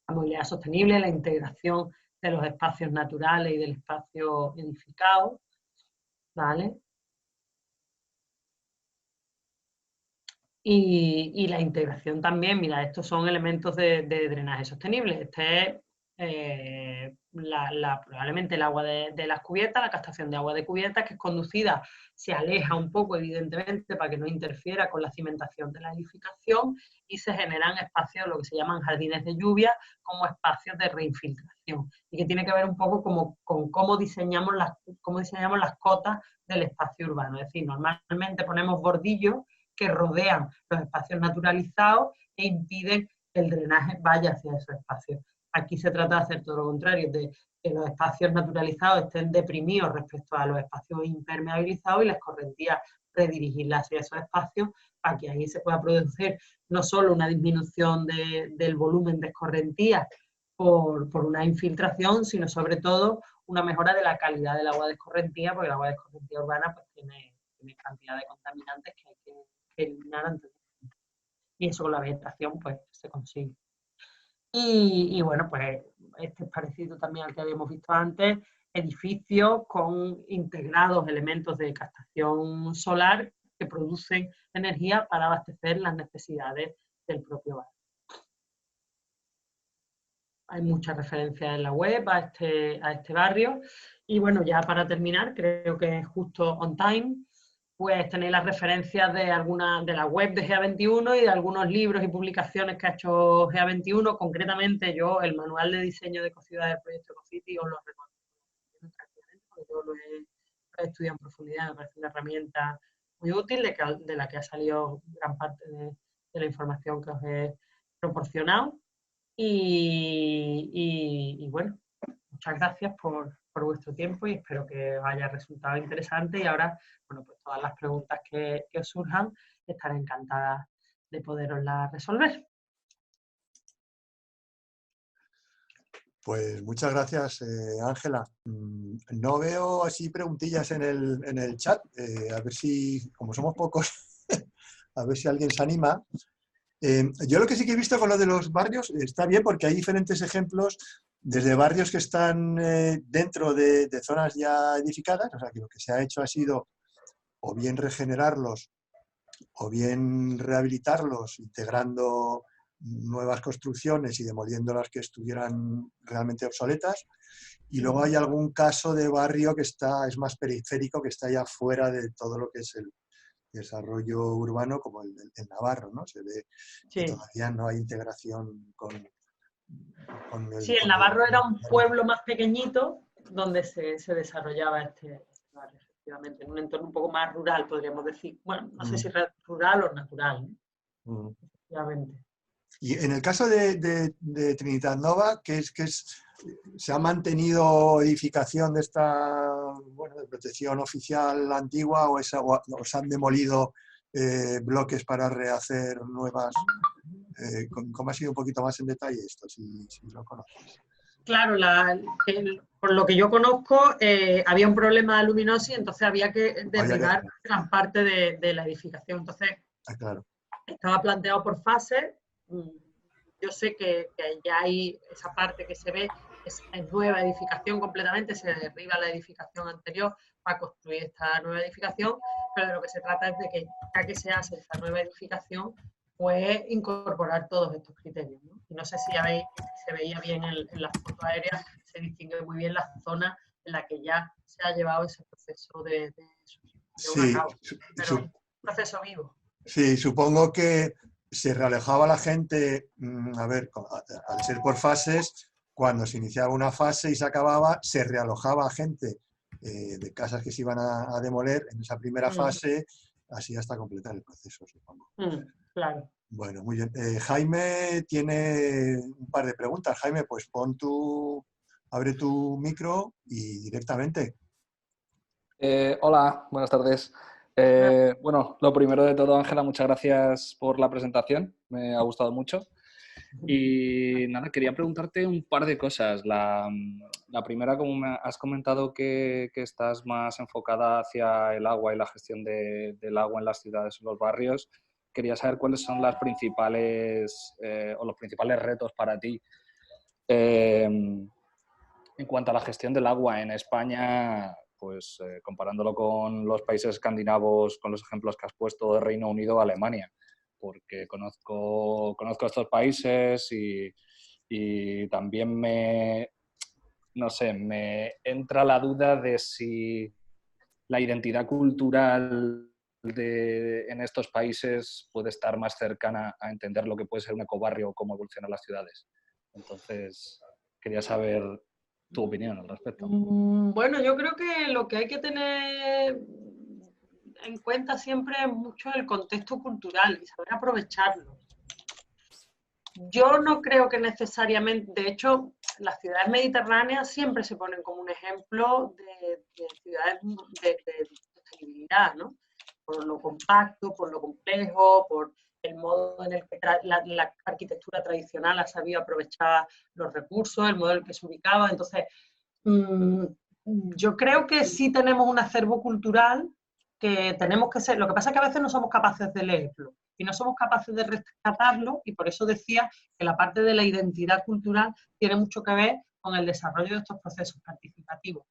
la movilidad sostenible, la integración de los espacios naturales y del espacio edificado, ¿vale? Y la integración también, mira, estos son elementos de drenaje sostenible. Este es probablemente el agua de las cubiertas, la captación de agua de cubiertas, que es conducida, se aleja un poco, evidentemente, para que no interfiera con la cimentación de la edificación, y se generan espacios, lo que se llaman jardines de lluvia, como espacios de reinfiltración. Y que tiene que ver un poco con cómo diseñamos las cotas del espacio urbano. Es decir, normalmente ponemos bordillos que rodean los espacios naturalizados e impiden que el drenaje vaya hacia esos espacios. Aquí se trata de hacer todo lo contrario, de que los espacios naturalizados estén deprimidos respecto a los espacios impermeabilizados y las correntías redirigirlas hacia esos espacios para que ahí se pueda producir no solo una disminución del volumen de escorrentías por una infiltración, sino sobre todo una mejora de la calidad del agua de escorrentía, porque el agua de escorrentía urbana pues tiene cantidad de contaminantes que hay que eliminar antes. Y eso con la vegetación pues se consigue. Y bueno, pues este es parecido también al que habíamos visto antes, edificios con integrados elementos de captación solar que producen energía para abastecer las necesidades del propio barrio. Hay muchas referencias en la web a este barrio. Y bueno, ya para terminar, creo que es justo on time, pues tenéis las referencias de la web de GA21 y de algunos libros y publicaciones que ha hecho GA21. Concretamente, yo el manual de diseño de ecociudad del proyecto Ecocity os lo recomiendo, porque yo lo he estudiado en profundidad, me parece una herramienta muy útil de la que ha salido gran parte de la información que os he proporcionado. Y bueno, muchas gracias por vuestro tiempo y espero que os haya resultado interesante. Y ahora, bueno, pues todas las preguntas que os surjan, estaré encantada de poderoslas resolver. Pues muchas gracias, Ángela. No veo así preguntillas en el chat. A ver si, como somos pocos, a ver si alguien se anima. Yo lo que sí que he visto con lo de los barrios está bien porque hay diferentes ejemplos desde barrios que están dentro de zonas ya edificadas, o sea que lo que se ha hecho ha sido o bien regenerarlos o bien rehabilitarlos integrando nuevas construcciones y demoliendo las que estuvieran realmente obsoletas. Y luego hay algún caso de barrio que es más periférico, que está ya fuera de todo lo que es el desarrollo urbano, como el Navarro, ¿no? Se ve que todavía no hay integración con el... Sí, el Navarro era un pueblo más pequeñito donde se desarrollaba este barrio, efectivamente, en un entorno un poco más rural, podríamos decir. Bueno, no sé si rural o natural, ¿no? Efectivamente. Y en el caso de Trinitat Nova, ¿se ha mantenido edificación de esta, bueno, de protección oficial antigua o se han demolido bloques para rehacer nuevas? ¿Cómo ha sido un poquito más en detalle esto, si lo conoces? Claro, por lo que yo conozco, había un problema de luminosis, entonces había que derribar gran parte de la edificación. Entonces, claro. Estaba planteado por fases. Yo sé que ya hay esa parte que se ve, es nueva edificación completamente, se derriba la edificación anterior para construir esta nueva edificación, pero de lo que se trata es de que ya que se hace esta nueva edificación, pues incorporar todos estos criterios, ¿no? Y no sé si se veía bien en las fotos aéreas, se distingue muy bien la zona en la que ya se ha llevado ese proceso de sí, a cabo, pero un proceso vivo. Sí, supongo que se realojaba la gente, a ver, al ser por fases, cuando se iniciaba una fase y se acababa, se realojaba gente de casas que se iban a demoler en esa primera fase, así hasta completar el proceso, supongo. Claro. Bueno, muy bien. Jaime tiene un par de preguntas. Jaime, pues abre tu micro y directamente. Hola, buenas tardes. Bueno, lo primero de todo, Ángela, muchas gracias por la presentación, me ha gustado mucho. Y nada, quería preguntarte un par de cosas. La primera, como me has comentado que estás más enfocada hacia el agua y la gestión del agua en las ciudades o los barrios, quería saber cuáles son las principales o los principales retos para ti en cuanto a la gestión del agua en España. Pues comparándolo con los países escandinavos, con los ejemplos que has puesto de Reino Unido o Alemania, porque conozco estos países y también me entra la duda de si la identidad cultural en estos países puede estar más cercana a entender lo que puede ser un ecobarrio o cómo evolucionan las ciudades. Entonces, quería saber tu opinión al respecto. Bueno, yo creo que lo que hay que tener en cuenta siempre es mucho el contexto cultural y saber aprovecharlo. Yo no creo que necesariamente, de hecho, las ciudades mediterráneas siempre se ponen como un ejemplo de ciudades de sostenibilidad, ¿no? Por lo compacto, por lo complejo, por el modo en el que la arquitectura tradicional ha sabido aprovechar los recursos, el modo en el que se ubicaba. Entonces, yo creo que sí tenemos un acervo cultural que tenemos que ser. Lo que pasa es que a veces no somos capaces de leerlo y no somos capaces de rescatarlo, y por eso decía que la parte de la identidad cultural tiene mucho que ver con el desarrollo de estos procesos participativos.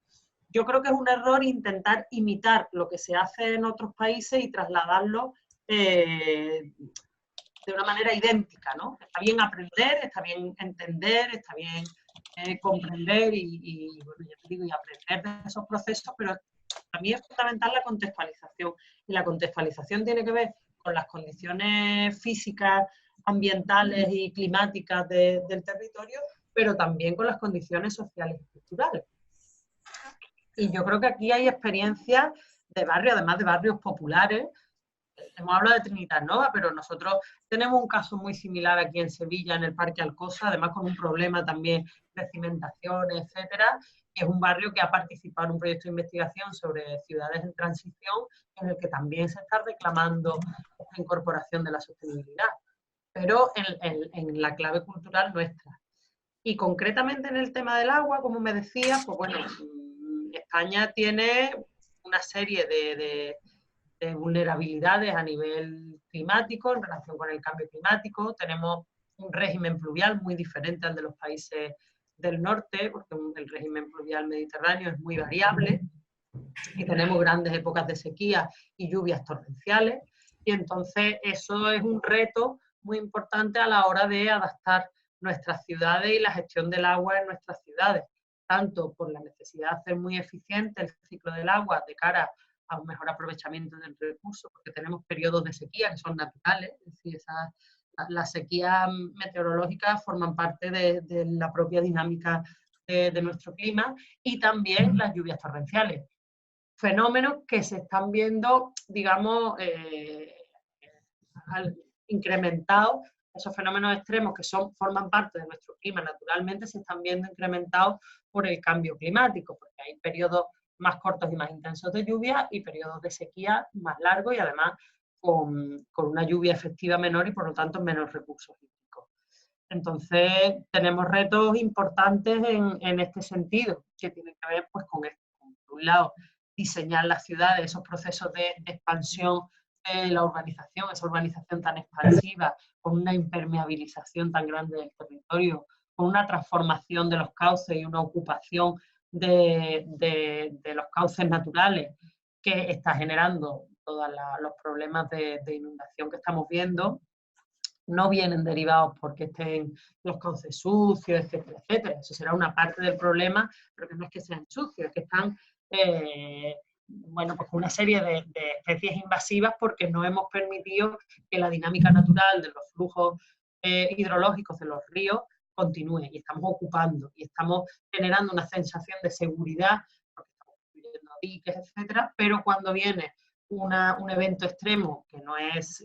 Yo creo que es un error intentar imitar lo que se hace en otros países y trasladarlo de una manera idéntica, ¿no? Está bien aprender, está bien entender, está bien comprender y, bueno, ya te digo, y aprender de esos procesos, pero también es fundamental la contextualización. Y la contextualización tiene que ver con las condiciones físicas, ambientales y climáticas del territorio, pero también con las condiciones sociales y culturales. Y yo creo que aquí hay experiencias de barrios, además de barrios populares. Hemos hablado de Trinitat Nova, pero nosotros tenemos un caso muy similar aquí en Sevilla, en el Parque Alcosa, además con un problema también de cimentación, etcétera. Y es un barrio que ha participado en un proyecto de investigación sobre ciudades en transición, en el que también se está reclamando esta incorporación de la sostenibilidad, pero en la clave cultural nuestra. Y concretamente en el tema del agua, como me decía, pues bueno, España tiene una serie de vulnerabilidades a nivel climático en relación con el cambio climático. Tenemos un régimen pluvial muy diferente al de los países del norte, porque el régimen pluvial mediterráneo es muy variable y tenemos grandes épocas de sequía y lluvias torrenciales. Y entonces eso es un reto muy importante a la hora de adaptar nuestras ciudades y la gestión del agua en nuestras ciudades, tanto por la necesidad de hacer muy eficiente el ciclo del agua de cara a un mejor aprovechamiento del recurso, porque tenemos periodos de sequía que son naturales, es decir, las sequías meteorológicas forman parte de la propia dinámica de nuestro clima, y también las lluvias torrenciales. Fenómenos que se están viendo, digamos, incrementados. Esos fenómenos extremos que forman parte de nuestro clima naturalmente se están viendo incrementados por el cambio climático, porque hay periodos más cortos y más intensos de lluvia y periodos de sequía más largos y además con una lluvia efectiva menor y por lo tanto menos recursos hídricos. Entonces tenemos retos importantes en este sentido, que tienen que ver pues, con esto. Por un lado, diseñar las ciudades, esos procesos de expansión de la urbanización, esa urbanización tan expansiva, con una impermeabilización tan grande del territorio, con una transformación de los cauces y una ocupación de los cauces naturales que está generando todos los problemas de inundación que estamos viendo, no vienen derivados porque estén los cauces sucios, etcétera, etcétera. Eso será una parte del problema, pero que no es que sean sucios, es que están bueno, pues una serie de especies invasivas porque no hemos permitido que la dinámica natural de los flujos hidrológicos de los ríos continúe, y estamos ocupando y estamos generando una sensación de seguridad porque estamos construyendo diques, etcétera, pero cuando viene un evento extremo que no es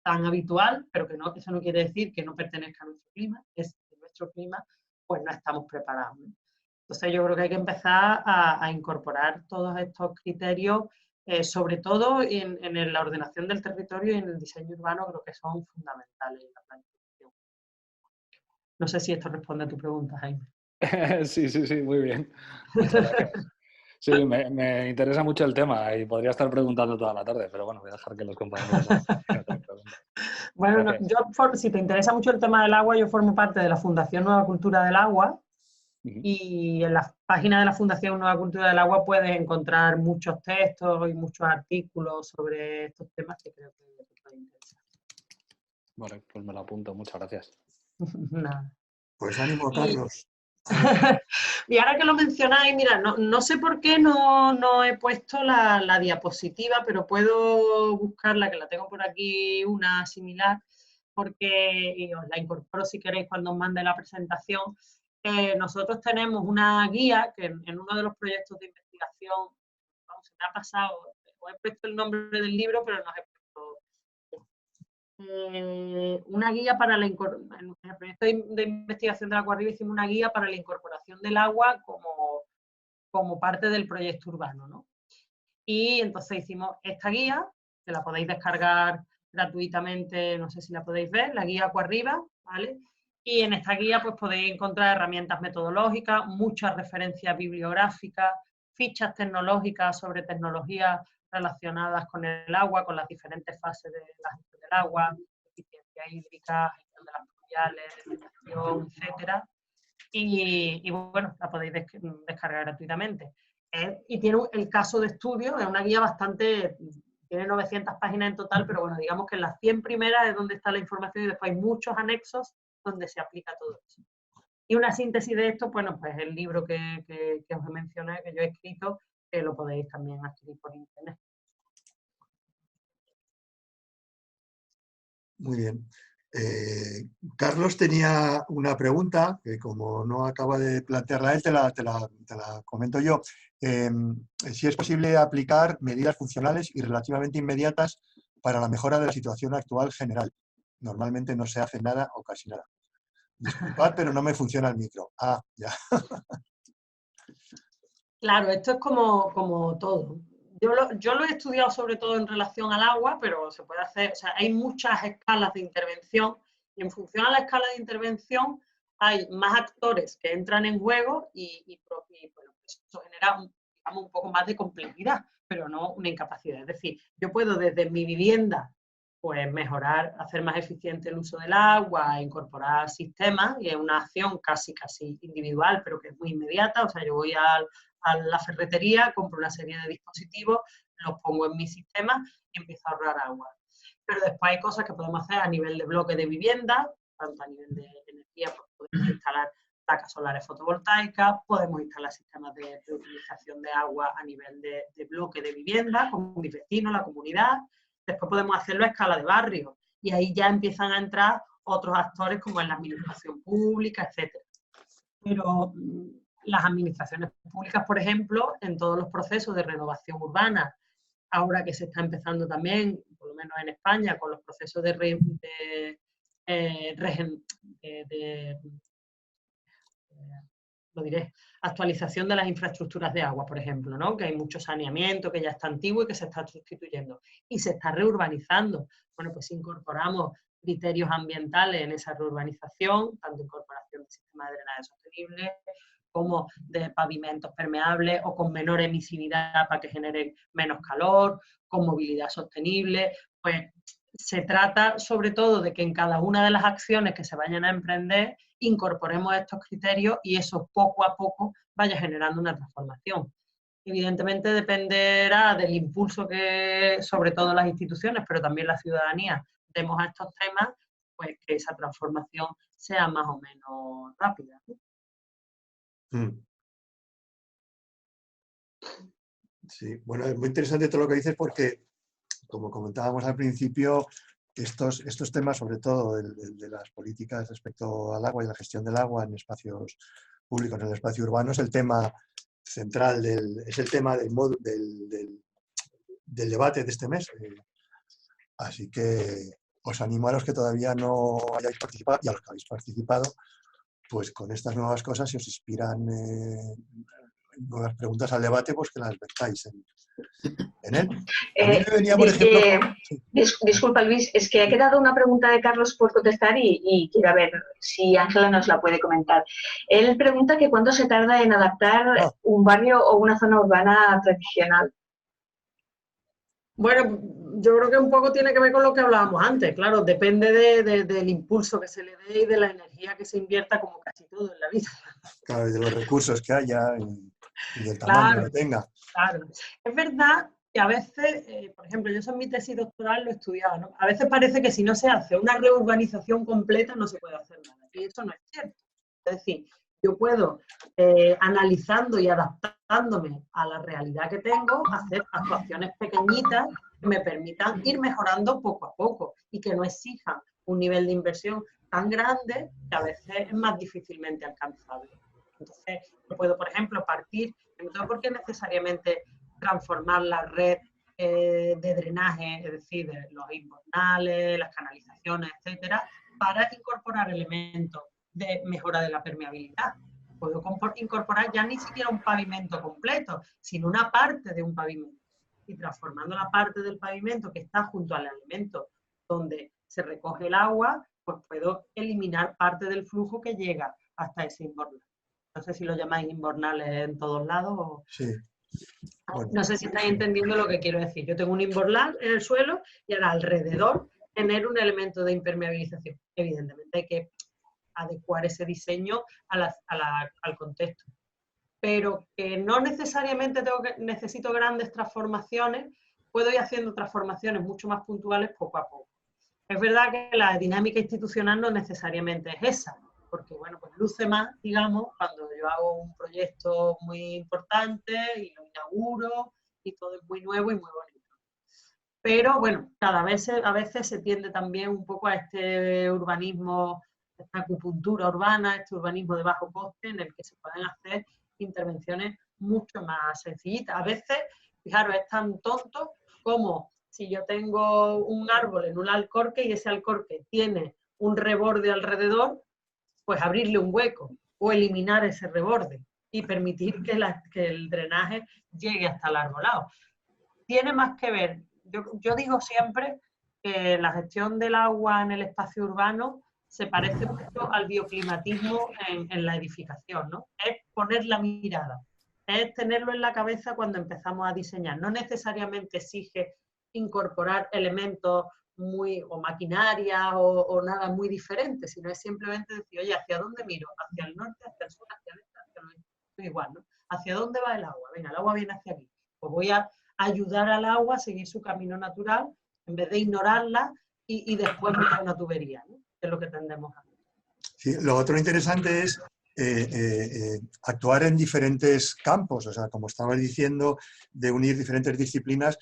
tan habitual, pero que no, eso no quiere decir que no pertenezca a nuestro clima, es nuestro clima, pues no estamos preparados, ¿no? Entonces yo creo que hay que empezar a incorporar todos estos criterios, sobre todo en la ordenación del territorio y en el diseño urbano, creo que son fundamentales en la planificación. No sé si esto responde a tu pregunta, Jaime. Sí, muy bien. Muchas gracias. Sí, me interesa mucho el tema y podría estar preguntando toda la tarde, pero bueno, voy a dejar que los compañeros Bueno, no, si te interesa mucho el tema del agua, yo formo parte de la Fundación Nueva Cultura del Agua. Y en la página de la Fundación Nueva Cultura del Agua puedes encontrar muchos textos y muchos artículos sobre estos temas que creo que te pueden interesar. Vale, pues me lo apunto. Muchas gracias. Nada. Pues ánimo, Carlos. Y ahora que lo mencionáis, mira, no sé por qué no he puesto la diapositiva, pero puedo buscarla, que la tengo por aquí, una similar, porque os la incorporo si queréis cuando os mande la presentación. Nosotros tenemos una guía que en uno de los proyectos de investigación, vamos, se me ha pasado, os he puesto el nombre del libro, pero no os he puesto una guía para en el proyecto de investigación de la Acuarriba hicimos una guía para la incorporación del agua como parte del proyecto urbano, ¿no? Y entonces hicimos esta guía, que la podéis descargar gratuitamente, no sé si la podéis ver, la guía Acuarriba, ¿vale? Y en esta guía pues podéis encontrar herramientas metodológicas, muchas referencias bibliográficas, fichas tecnológicas sobre tecnologías relacionadas con el agua, con las diferentes fases de la gestión del agua, eficiencia hídrica, gestión de las fluviales, delimitación, etcétera. Y bueno, la podéis descargar gratuitamente. Y tiene el caso de estudio, es una guía bastante, tiene 900 páginas en total, pero bueno, digamos que en las 100 primeras es donde está la información y después hay muchos anexos donde se aplica todo eso. Y una síntesis de esto, bueno, pues el libro que os mencioné, que yo he escrito, que lo podéis también adquirir por internet. Muy bien. Carlos tenía una pregunta que como no acaba de plantearla él, te la comento yo. Si es posible aplicar medidas funcionales y relativamente inmediatas para la mejora de la situación actual general. Normalmente no se hace nada o casi nada. Disculpad, pero no me funciona el micro. Ah, ya. Claro, esto es como todo. Yo lo he estudiado sobre todo en relación al agua, pero se puede hacer, o sea, hay muchas escalas de intervención y en función a la escala de intervención hay más actores que entran en juego y bueno, eso genera digamos, un poco más de complejidad, pero no una incapacidad. Es decir, yo puedo desde mi vivienda pues mejorar, hacer más eficiente el uso del agua, incorporar sistemas, y es una acción casi individual, pero que es muy inmediata. O sea, yo voy a la ferretería, compro una serie de dispositivos, los pongo en mi sistema y empiezo a ahorrar agua. Pero después hay cosas que podemos hacer a nivel de bloque de vivienda, tanto a nivel de energía, pues podemos instalar placas solares fotovoltaicas, podemos instalar sistemas de reutilización de agua a nivel de bloque de vivienda, con mis vecinos, la comunidad. Después podemos hacerlo a escala de barrio y ahí ya empiezan a entrar otros actores como en la administración pública, etc. Pero las administraciones públicas, por ejemplo, en todos los procesos de renovación urbana, ahora que se está empezando también, por lo menos en España, con los procesos actualización de las infraestructuras de agua, por ejemplo, ¿no? Que hay mucho saneamiento que ya está antiguo y que se está sustituyendo. Y se está reurbanizando. Bueno, pues incorporamos criterios ambientales en esa reurbanización, tanto incorporación de sistemas de drenaje sostenible como de pavimentos permeables o con menor emisividad para que generen menos calor, con movilidad sostenible. Pues se trata sobre todo de que en cada una de las acciones que se vayan a emprender incorporemos estos criterios y eso poco a poco vaya generando una transformación. Evidentemente dependerá del impulso que, sobre todo las instituciones, pero también la ciudadanía, demos a estos temas, pues que esa transformación sea más o menos rápida. Sí, bueno, es muy interesante todo lo que dices porque, como comentábamos al principio, estos temas, sobre todo de las políticas respecto al agua y la gestión del agua en espacios públicos, en el espacio urbano, es el tema central, es el tema del debate de este mes. Así que os animo a los que todavía no hayáis participado y a los que habéis participado, pues con estas nuevas cosas, si os inspiran nuevas preguntas al debate, pues que las vertáis en él. A mí me venía, por ejemplo... Disculpa, Luis, es que ha quedado una pregunta de Carlos por contestar y quiero ver si Ángela nos la puede comentar. Él pregunta que cuánto se tarda en adaptar un barrio o una zona urbana tradicional. Bueno, yo creo que un poco tiene que ver con lo que hablábamos antes, claro, depende del impulso que se le dé y de la energía que se invierta, como casi todo en la vida. Claro, y de los recursos que haya y del tamaño que tenga. Claro, es verdad que a veces, por ejemplo, yo en mi tesis doctoral lo estudiaba, ¿no? A veces parece que si no se hace una reurbanización completa no se puede hacer nada, y eso no es cierto. Es decir, yo puedo, analizando y adaptándome a la realidad que tengo, hacer actuaciones pequeñitas que me permitan ir mejorando poco a poco y que no exijan un nivel de inversión tan grande que a veces es más difícilmente alcanzable. Entonces, yo puedo, por ejemplo, partir, no tengo por qué necesariamente transformar la red de drenaje, es decir, de los invernales, las canalizaciones, etcétera, para incorporar elementos de mejora de la permeabilidad. Puedo incorporar ya ni siquiera un pavimento completo, sino una parte de un pavimento. Y transformando la parte del pavimento que está junto al elemento donde se recoge el agua, pues puedo eliminar parte del flujo que llega hasta ese invernal. No sé si lo llamáis invernales en todos lados. O... Sí. Bueno, no sé si estáis entendiendo lo que quiero decir. Yo tengo un invernal en el suelo y ahora alrededor tener un elemento de impermeabilización. Evidentemente hay que adecuar ese diseño al contexto. Pero que no necesariamente necesito grandes transformaciones, puedo ir haciendo transformaciones mucho más puntuales poco a poco. Es verdad que la dinámica institucional no necesariamente es esa, porque bueno, pues luce más, digamos, cuando yo hago un proyecto muy importante y lo inauguro y todo es muy nuevo y muy bonito. Pero bueno, a veces se tiende también un poco a este urbanismo, esta acupuntura urbana, este urbanismo de bajo coste en el que se pueden hacer intervenciones mucho más sencillitas. A veces, fijaros, es tan tonto como si yo tengo un árbol en un alcorque y ese alcorque tiene un reborde alrededor, pues abrirle un hueco o eliminar ese reborde y permitir que el drenaje llegue hasta el arbolado. Tiene más que ver, yo digo siempre que la gestión del agua en el espacio urbano se parece mucho al bioclimatismo en la edificación, ¿no? Es poner la mirada, es tenerlo en la cabeza cuando empezamos a diseñar. No necesariamente exige incorporar elementos o maquinaria o nada muy diferente, sino es simplemente decir, oye, ¿hacia dónde miro? ¿Hacia el norte, hacia el sur, hacia el este, hacia el oeste? Igual, ¿no? ¿Hacia dónde va el agua? Venga, el agua viene hacia aquí. Pues voy a ayudar al agua a seguir su camino natural en vez de ignorarla y después meter una tubería, ¿no? Que es lo que tendemos a hacer. Sí, lo otro interesante es actuar en diferentes campos, o sea, como estabas diciendo, de unir diferentes disciplinas,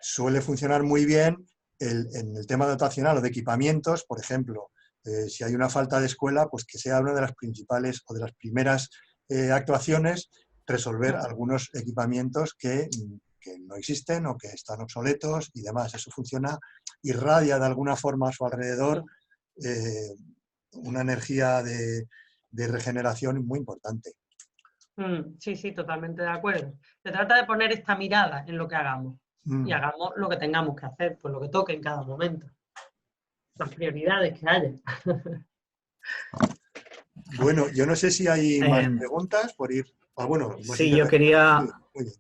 suele funcionar muy bien en el tema dotacional o de equipamientos, por ejemplo, si hay una falta de escuela, pues que sea una de las principales o de las primeras actuaciones, resolver algunos equipamientos que no existen o que están obsoletos y demás. Eso funciona, irradia de alguna forma a su alrededor una energía de regeneración muy importante. Sí, sí, totalmente de acuerdo. Se trata de poner esta mirada en lo que hagamos y hagamos lo que tengamos que hacer, pues lo que toque en cada momento. Las prioridades que haya. Bueno, yo no sé si hay más preguntas por ir. Bueno, sí, yo quería, muy bien.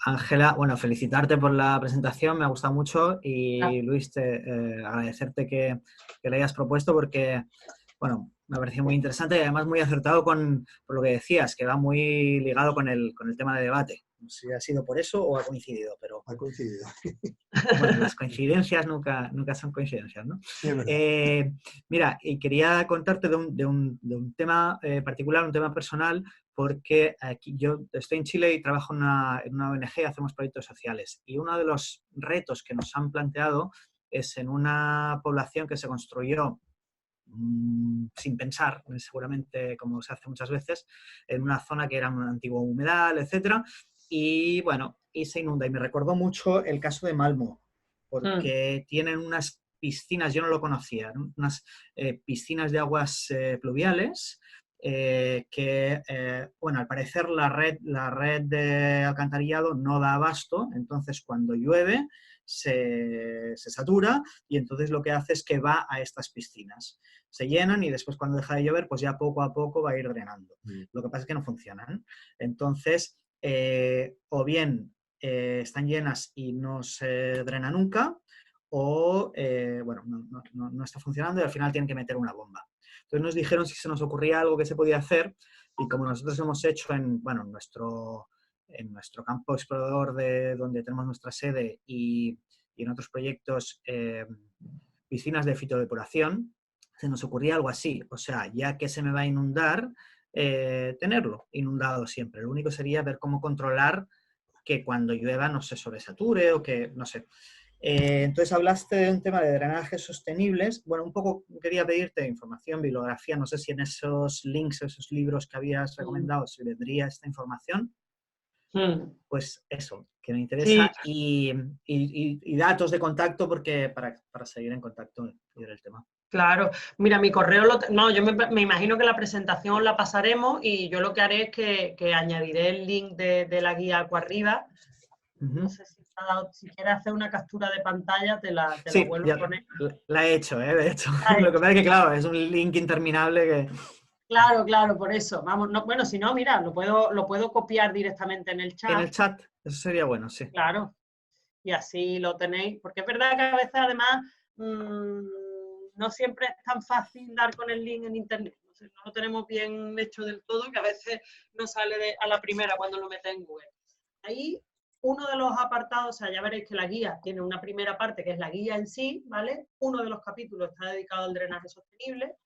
Ángela, bueno, felicitarte por la presentación, me ha gustado mucho y Luis, agradecerte que le hayas propuesto porque, bueno, me ha parecido muy interesante y además muy acertado por lo que decías, que va muy ligado con el tema de debate. No sé si ha sido por eso o ha coincidido, pero... Ha coincidido. Bueno, las coincidencias nunca son coincidencias, ¿no? Sí, es verdad. Mira, y quería contarte de un tema particular, un tema personal, porque aquí yo estoy en Chile y trabajo en una ONG, hacemos proyectos sociales. Y uno de los retos que nos han planteado es en una población que se construyó sin pensar, seguramente como se hace muchas veces, en una zona que era un antiguo humedal, etcétera, y bueno, y se inunda. Y me recordó mucho el caso de Malmo, porque tienen unas piscinas, yo no lo conocía, ¿no? Unas piscinas de aguas pluviales que, bueno, al parecer la red de alcantarillado no da abasto, entonces cuando llueve se satura y entonces lo que hace es que va a estas piscinas. Se llenan y después cuando deja de llover, pues ya poco a poco va a ir drenando. Lo que pasa es que no funcionan. Entonces, o bien están llenas y no se drena nunca, o, bueno, no está funcionando y al final tienen que meter una bomba. Entonces nos dijeron si se nos ocurría algo que se podía hacer y como nosotros hemos hecho en nuestro campo explorador de donde tenemos nuestra sede y en otros proyectos piscinas de fitodepuración, se nos ocurría algo así, o sea, ya que se me va a inundar, tenerlo inundado siempre. Lo único sería ver cómo controlar que cuando llueva no se sobresature o que, no sé. Entonces hablaste de un tema de drenajes sostenibles. Bueno, un poco quería pedirte información, bibliografía, no sé si en esos links, esos libros que habías recomendado, se vendría esta información. Pues eso, que me interesa, sí. y datos de contacto porque para seguir en contacto y ver el tema. Claro, mira, mi correo yo me imagino que la presentación la pasaremos y yo lo que haré es que añadiré el link de la guía aquí arriba. No sé si quieres hacer una captura de pantalla, te la vuelvo a poner. La he hecho, de hecho. Lo que pasa es que, claro, es un link interminable que... Claro, por eso. Vamos, bueno, si no, mira, lo puedo copiar directamente en el chat. En el chat, eso sería bueno, sí. Claro, y así lo tenéis. Porque es verdad que a veces, además, no siempre es tan fácil dar con el link en internet. No lo tenemos bien hecho del todo, que a veces no sale a la primera cuando lo metes en Google. Ahí, uno de los apartados, o sea, ya veréis que la guía tiene una primera parte que es la guía en sí, ¿vale? Uno de los capítulos está dedicado al drenaje sostenible,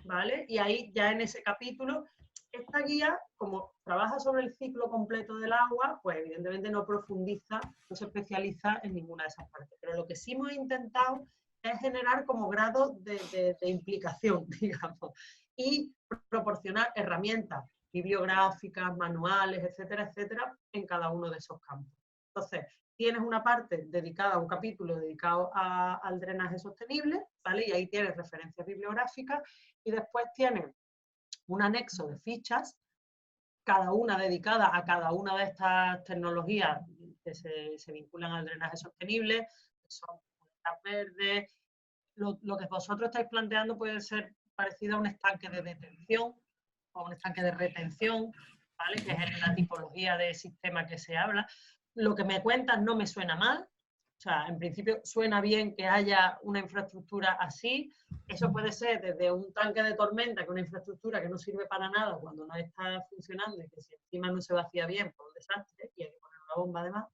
¿vale? Y ahí ya en ese capítulo, esta guía, como trabaja sobre el ciclo completo del agua, pues evidentemente no profundiza, no se especializa en ninguna de esas partes. Pero lo que sí hemos intentado es generar como grado de implicación, digamos, y proporcionar herramientas bibliográficas, manuales, etcétera, etcétera, en cada uno de esos campos. Entonces, tienes una parte dedicada, un capítulo dedicado al drenaje sostenible, ¿vale? Y ahí tienes referencias bibliográficas y después tienes un anexo de fichas, cada una dedicada a cada una de estas tecnologías que se vinculan al drenaje sostenible, que son puntas verdes. Lo que vosotros estáis planteando puede ser parecido a un estanque de detención o un estanque de retención, ¿vale? Que es la tipología de sistema que se habla. Lo que me cuentas no me suena mal, o sea, en principio suena bien que haya una infraestructura así. Eso puede ser desde un tanque de tormenta, que es una infraestructura que no sirve para nada cuando no está funcionando y que si encima no se vacía bien, pues un desastre y hay que poner una bomba además,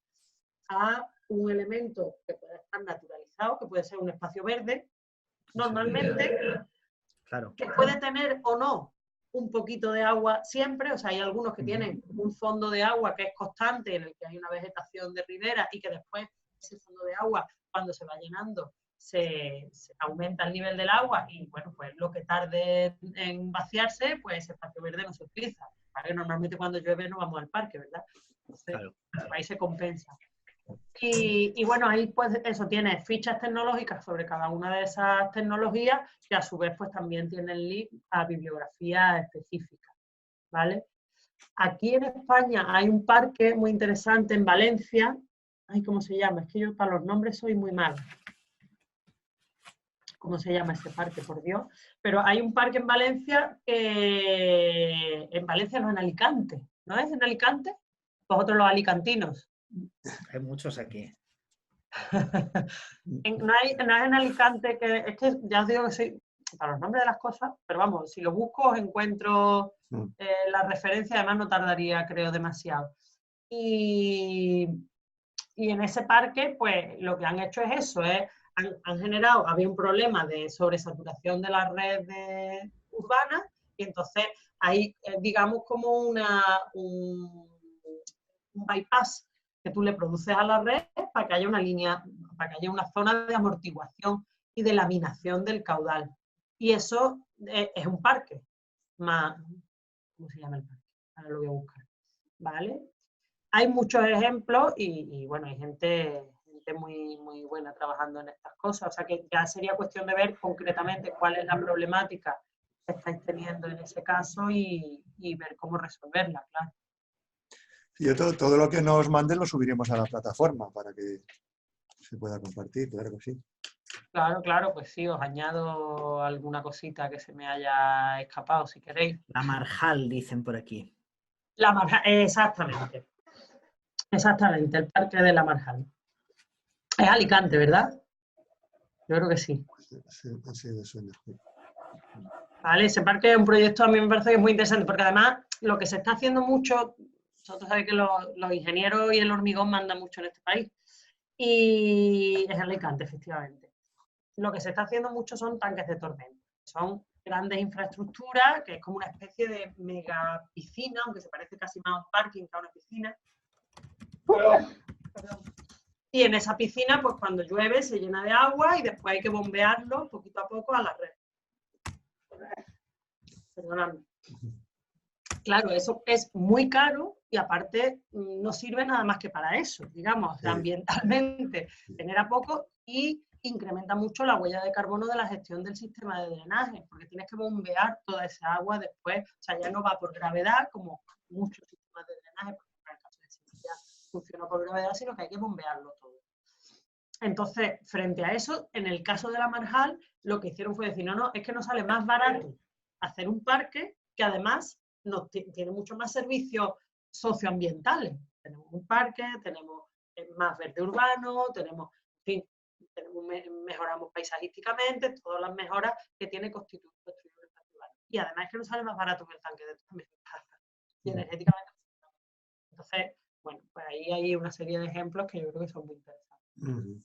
a un elemento que puede estar naturalizado, que puede ser un espacio verde, normalmente, claro, que puede tener o no un poquito de agua siempre, o sea, hay algunos que tienen un fondo de agua que es constante, en el que hay una vegetación de ribera y que después ese fondo de agua, cuando se va llenando, se aumenta el nivel del agua y, bueno, pues lo que tarde en vaciarse, pues ese espacio verde no se utiliza. ¿Vale? Normalmente cuando llueve no vamos al parque, ¿verdad? Entonces, Claro. ahí se compensa. Y bueno, ahí pues eso tiene fichas tecnológicas sobre cada una de esas tecnologías que a su vez pues también tienen link a bibliografía específica, ¿vale? Aquí en España hay un parque muy interesante en Valencia. Ay, ¿cómo se llama? Es que yo para los nombres soy muy mala. ¿Cómo se llama ese parque, por Dios? Pero hay un parque en Valencia que... En Valencia no, en Alicante. ¿No es en Alicante? Vosotros los alicantinos. Hay muchos aquí. No es en Alicante, que es que ya os digo que soy para los nombres de las cosas, pero vamos, si lo busco os encuentro la referencia, además no tardaría, creo, demasiado. Y en ese parque, pues lo que han hecho es eso, han generado, había un problema de sobresaturación de la red urbana, y entonces hay, digamos, como un bypass que tú le produces a la red para que haya una línea, para que haya una zona de amortiguación y de laminación del caudal. Y eso es un parque. ¿Cómo se llama el parque? Ahora lo voy a buscar. ¿Vale? Hay muchos ejemplos y bueno, hay gente muy, muy buena trabajando en estas cosas. O sea que ya sería cuestión de ver concretamente cuál es la problemática que estáis teniendo en ese caso y ver cómo resolverla, claro. Yo todo lo que nos manden lo subiremos a la plataforma para que se pueda compartir, claro que sí. Claro, claro, pues sí, os añado alguna cosita que se me haya escapado, si queréis. La Marjal, dicen por aquí. La Marjal, exactamente. Exactamente, el parque de la Marjal. Es Alicante, ¿verdad? Yo creo que sí. Sí, me suena. Vale, ese parque es un proyecto, a mí me parece que es muy interesante, porque además lo que se está haciendo mucho, vosotros sabéis que los ingenieros y el hormigón mandan mucho en este país, y es Alicante, efectivamente. Lo que se está haciendo mucho son tanques de tormenta. Son grandes infraestructuras, que es como una especie de mega piscina, aunque se parece casi más a un parking que a una piscina. Y en esa piscina, pues cuando llueve se llena de agua y después hay que bombearlo poquito a poco a la red. Perdóname. Claro, eso es muy caro y aparte no sirve nada más que para eso, digamos, Sí. ambientalmente genera poco y incrementa mucho la huella de carbono de la gestión del sistema de drenaje, porque tienes que bombear toda esa agua después, o sea, ya no va por gravedad como muchos sistemas de drenaje, porque en el caso de Sevilla funciona por gravedad, sino que hay que bombearlo todo. Entonces, frente a eso, en el caso de la Marjal, lo que hicieron fue decir, no, es que nos sale más barato hacer un parque que además tiene mucho más servicios socioambientales. Tenemos un parque, tenemos más verde urbano, tenemos, en fin, mejoramos paisajísticamente, todas las mejoras que tiene construir un espacio urbano. Y además es que nos sale más barato que el tanque de tormenta. Y energéticamente. Entonces, bueno, pues ahí hay una serie de ejemplos que yo creo que son muy interesantes.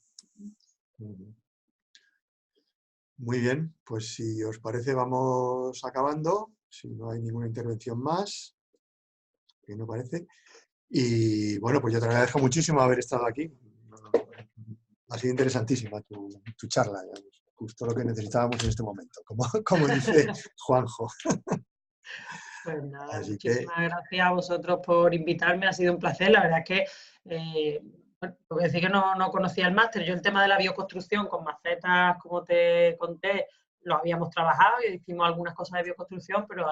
Muy bien, pues si os parece vamos acabando, si no hay ninguna intervención más, que no parece. Y bueno, pues yo te agradezco muchísimo haber estado aquí. Ha sido interesantísima tu charla, justo lo que necesitábamos en este momento, como dice Juanjo. Pues nada, Así muchísimas gracias a vosotros por invitarme, ha sido un placer. La verdad es que, bueno, tengo que decir que no conocía el máster. Yo el tema de la bioconstrucción con macetas, como te conté, lo habíamos trabajado y hicimos algunas cosas de bioconstrucción, pero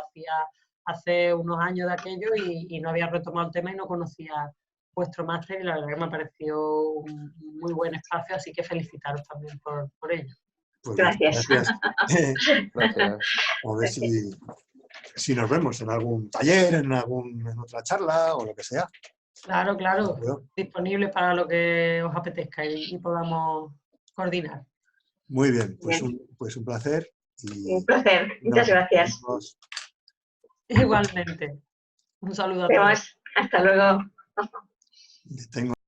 hace unos años de aquello y no había retomado el tema y no conocía vuestro máster y la verdad que me pareció un muy buen espacio, así que felicitaros también por ello. Pues Gracias. Gracias. Gracias. A ver si nos vemos en algún taller, en otra charla o lo que sea. Claro, claro, Bueno, disponibles para lo que os apetezca y podamos coordinar. muy bien, pues Bien. un placer. Un placer. Muchas gracias. Nos Igualmente. Un saludo a Nos todos. vemos. Hasta luego. tengo